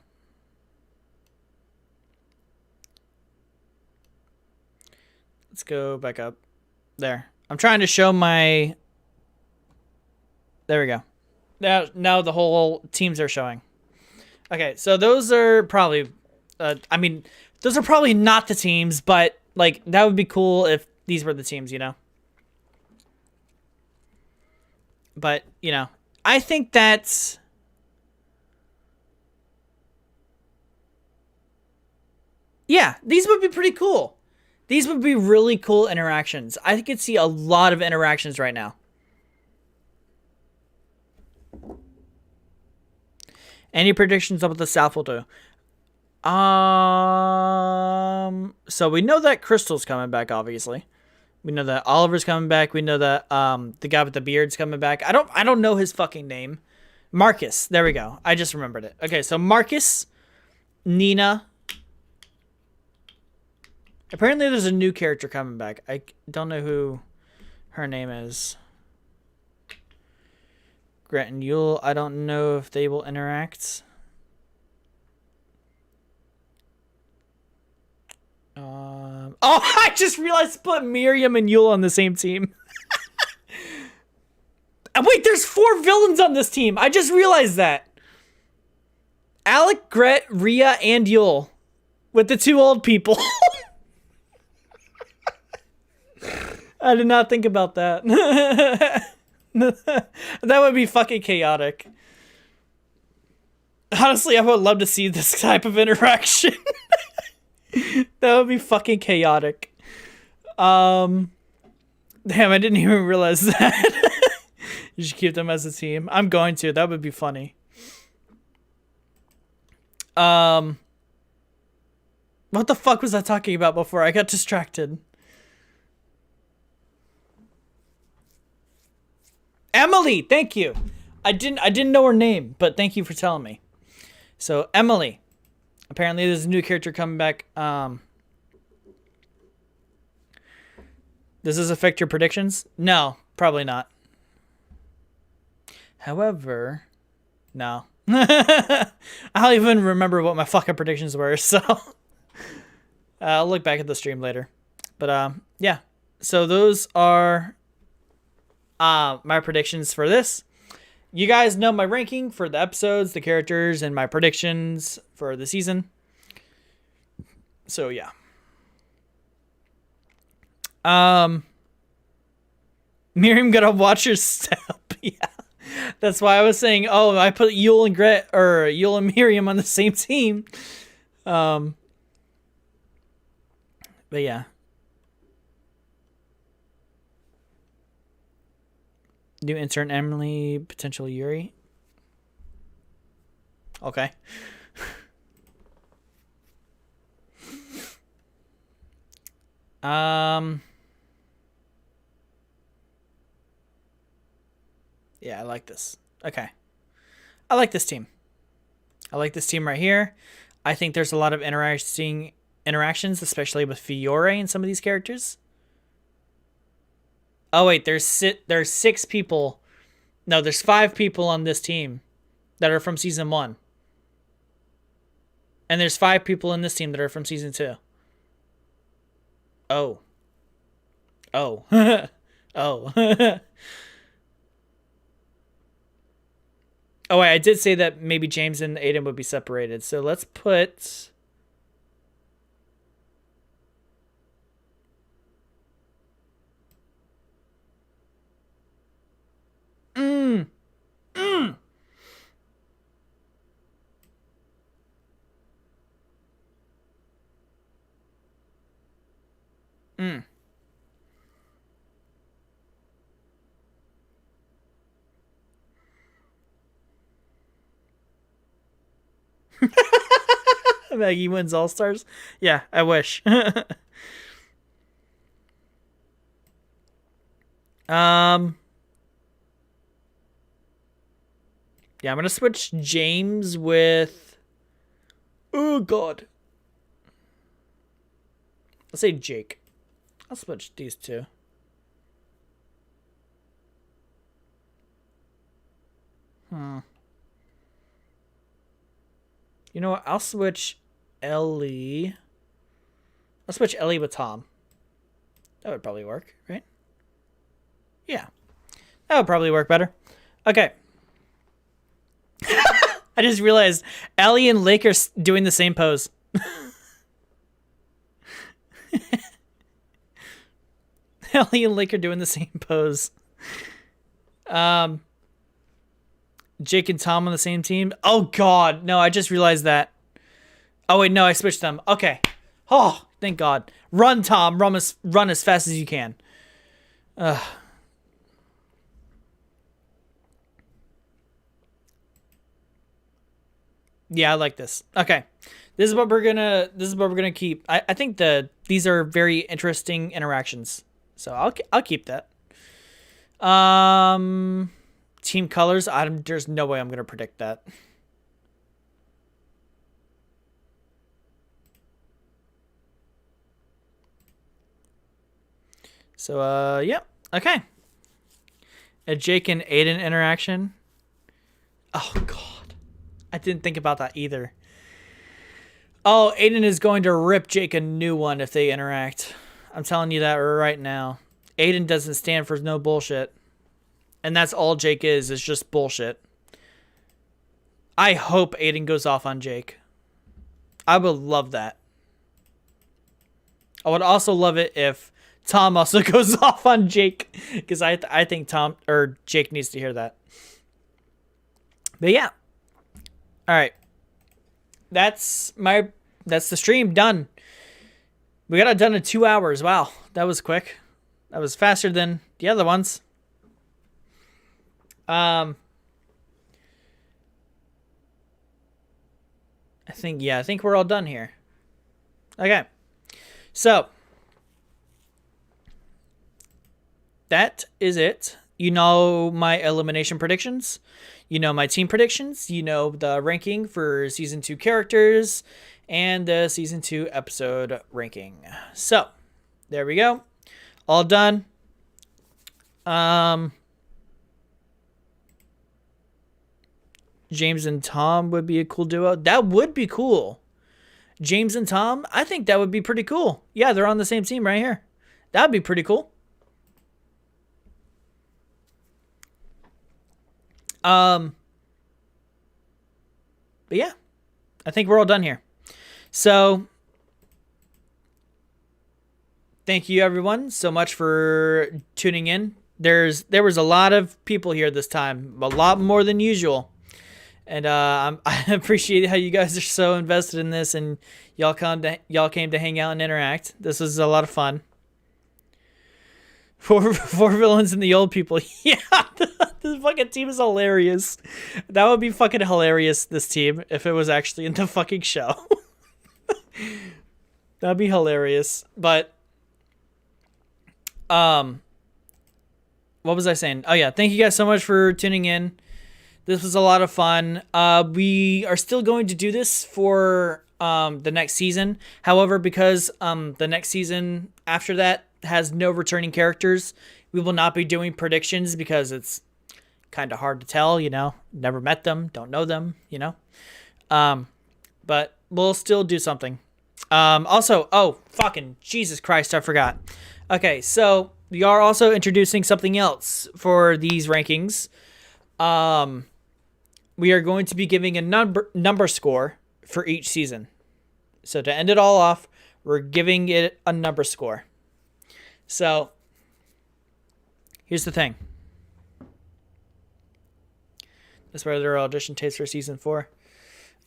S1: Let's go back up. There. I'm trying to show my. There we go. Now the whole teams are showing. Okay, so those are probably. I mean, those are probably not the teams, but like that would be cool if these were the teams, you know. But you know, I think that's. Yeah, these would be pretty cool. These would be really cool interactions. I could see a lot of interactions right now. Any predictions of what the South will do? So we know that Crystal's coming back, obviously. We know that Oliver's coming back. We know that the guy with the beard's coming back. I don't know his fucking name. Marcus. There we go. I just remembered it. Okay, so Marcus, Nina. Apparently there's a new character coming back. I don't know who her name is. Grant and Yule. I don't know if they will interact. Oh, I just realized put Miriam and Yule on the same team. Wait, there's 4 villains on this team. I just realized that. Alec, Gret, Rhea, and Yule. With the 2 old people. I did not think about that. That would be fucking chaotic. Honestly, I would love to see this type of interaction. That would be fucking chaotic. Damn, I didn't even realize that. You should keep them as a team. I'm going to. That would be funny. What the fuck was I talking about before? I got distracted. Emily, thank you. I didn't know her name, but thank you for telling me. So Emily, apparently there's a new character coming back. Does this affect your predictions? No, probably not. However, no. I don't even remember what my fucking predictions were, so I'll look back at the stream later. But yeah. So those are my predictions for this. You guys know my ranking for the episodes, the characters, and my predictions for the season. So yeah. Miriam gotta watch her step. Yeah. That's why I was saying, oh, I put Yule and Yule and Miriam on the same team. But yeah. New intern Emily, potential Yuri. Okay. Yeah, I like this. Okay. I like this team. I like this team right here. I think there's a lot of interesting interactions, especially with Fiore and some of these characters. Oh wait, there's 6 people. No, there's 5 people on this team that are from season 1. And there's 5 people in this team that are from season 2. Oh. Oh. Oh. Oh, wait, I did say that maybe James and Aiden would be separated. So let's put... Mm. Maggie wins All Stars. Yeah, I wish. um. Yeah, I'm gonna switch James with. Oh God. Let's say Jake. I'll switch these two. Hmm. You know what? I'll switch Ellie. I'll switch Ellie with Tom. That would probably work, right? Yeah. That would probably work better. Okay. I just realized Ellie and Lake are doing the same pose. Ellie and Lake are doing the same pose. Um, Jake and Tom on the same team. Oh God, no! I just realized that. Oh wait, no, I switched them. Okay. Oh, thank God. Run, Tom. Run as fast as you can. Ugh. Yeah, I like this. Okay. This is what we're gonna keep. I think these are very interesting interactions. So I'll keep that. Um Team colors, there's no way I'm gonna predict that. So yeah. Okay. A Jake and Aiden interaction. Oh God. I didn't think about that either. Oh, Aiden is going to rip Jake a new one if they interact. I'm telling you that right now. Aiden doesn't stand for no bullshit. And that's all Jake is just bullshit. I hope Aiden goes off on Jake. I would love that. I would also love it if Tom also goes off on Jake. Because I think Tom or Jake needs to hear that. But yeah. Alright. That's the stream done. We got it done in 2 hours. Wow. That was quick. That was faster than the other ones. I think we're all done here. Okay. So that is it. You know my elimination predictions. You know my team predictions. You know the ranking for season 2 characters and the season 2 episode ranking. So there we go. All done. James and Tom would be a cool duo. That would be cool. James and Tom, I think that would be pretty cool. Yeah, they're on the same team right here. That would be pretty cool. But yeah, I think we're all done here. So thank you everyone so much for tuning in. There was a lot of people here this time, a lot more than usual. And I appreciate how you guys are so invested in this, and y'all came to hang out and interact. This was a lot of fun. Four villains and the old people. Yeah, this fucking team is hilarious. That would be fucking hilarious. This team, if it was actually in the fucking show, that'd be hilarious. But what was I saying? Oh yeah, thank you guys so much for tuning in. This was a lot of fun. We are still going to do this for the next season. However, because the next season after that has no returning characters, we will not be doing predictions because it's kind of hard to tell, never met them, don't know them, but we'll still do something. Also, oh, fucking Jesus Christ, I forgot. Okay, so we are also introducing something else for these rankings. We are going to be giving a number score for each season. So to end it all off, we're giving it a number score. So here's the thing. That's where there are audition tapes for season 4.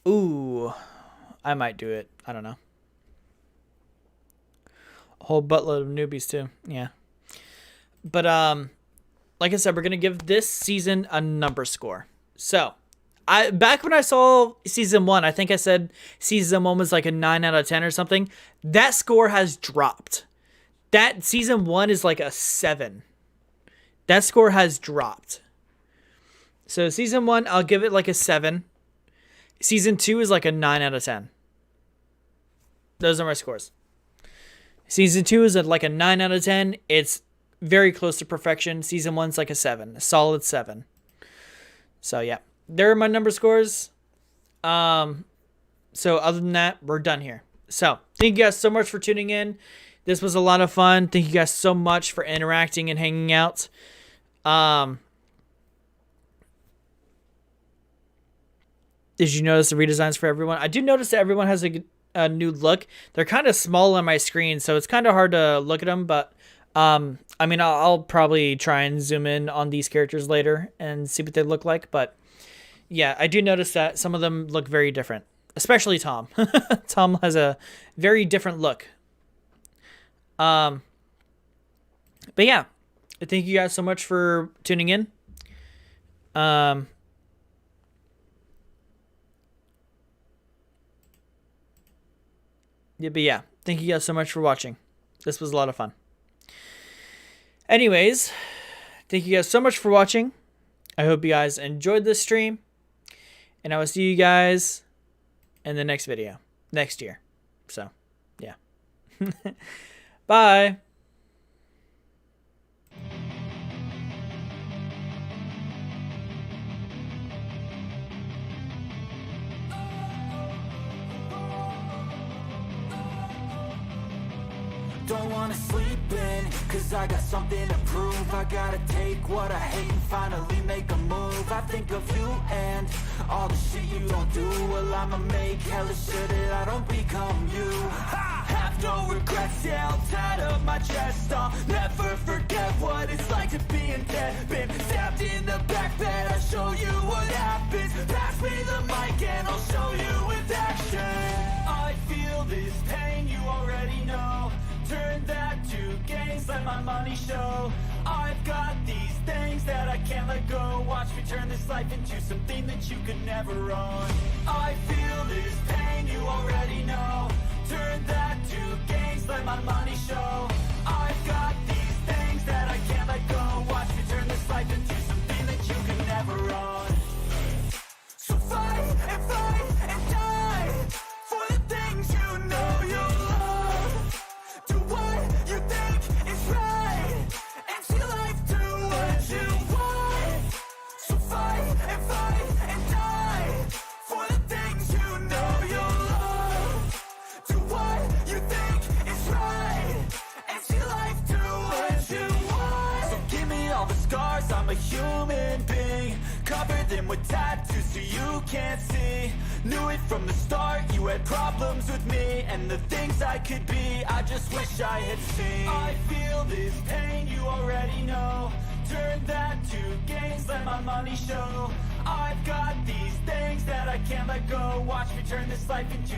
S1: Ooh, I might do it. I don't know. Whole buttload of newbies too. Yeah. But like I said, we're gonna give this season a number score. So back when I saw season 1, I think I said season 1 was like a 9 out of 10 or something. That score has dropped. That season 1 is like a 7. That score has dropped. So season 1, I'll give it like a 7. Season 2 is like a 9 out of 10. Those are my scores. Season 2 is like a 9 out of 10. It's very close to perfection. Season 1's like a 7. A solid 7. So yeah. There are my number scores. So other than that, we're done here. So thank you guys so much for tuning in. This was a lot of fun. Thank you guys so much for interacting and hanging out. Did you notice the redesigns for everyone? I do notice that everyone has a new look. They're kind of small on my screen, so it's kind of hard to look at them. But I mean, I'll probably try and zoom in on these characters later and see what they look like. But yeah, I do notice that some of them look very different, especially Tom. Tom has a very different look. But yeah, thank you guys so much for tuning in. Yeah, but yeah, thank you guys so much for watching. This was a lot of fun. Anyways, thank you guys so much for watching. I hope you guys enjoyed this stream. And I will see you guys in the next video. Next year. So, yeah. Bye.
S2: Don't wanna sleep in, cause I got something to prove. I gotta take what I hate and finally make a move. I think of you and all the shit you don't do. Well, I'ma make hella sure that I don't become you. I have no regrets, yeah, I'll tie up my chest. I'll never forget what it's like to be in debt. Been stabbed in the back bed, I'll show you what happens. Pass me the mic and I'll show you with action. I feel this pain, you already know. Turn that to gains, let my money show. I've got these things that I can't let go. Watch me turn this life into something that you could never own. I feel this pain, you already know. Turn that to gains, let my money show. I've got these things that I can't let go. Watch me turn this life into something that you could never own. So fight and die for the things you know you love. Do what you think is right, and see life do what you want. So fight and die for the things you know you love. Do what you think is right, and see life do what you want. So give me all the scars, I'm a human being. Cover them with tattoos so you can't see. Knew it from the start, you had problems with me and the things I could be, I just wish I had seen. I feel this pain, you already know. Turn that to gains, let my money show. I've got these things that I can't let go. Watch me turn this life into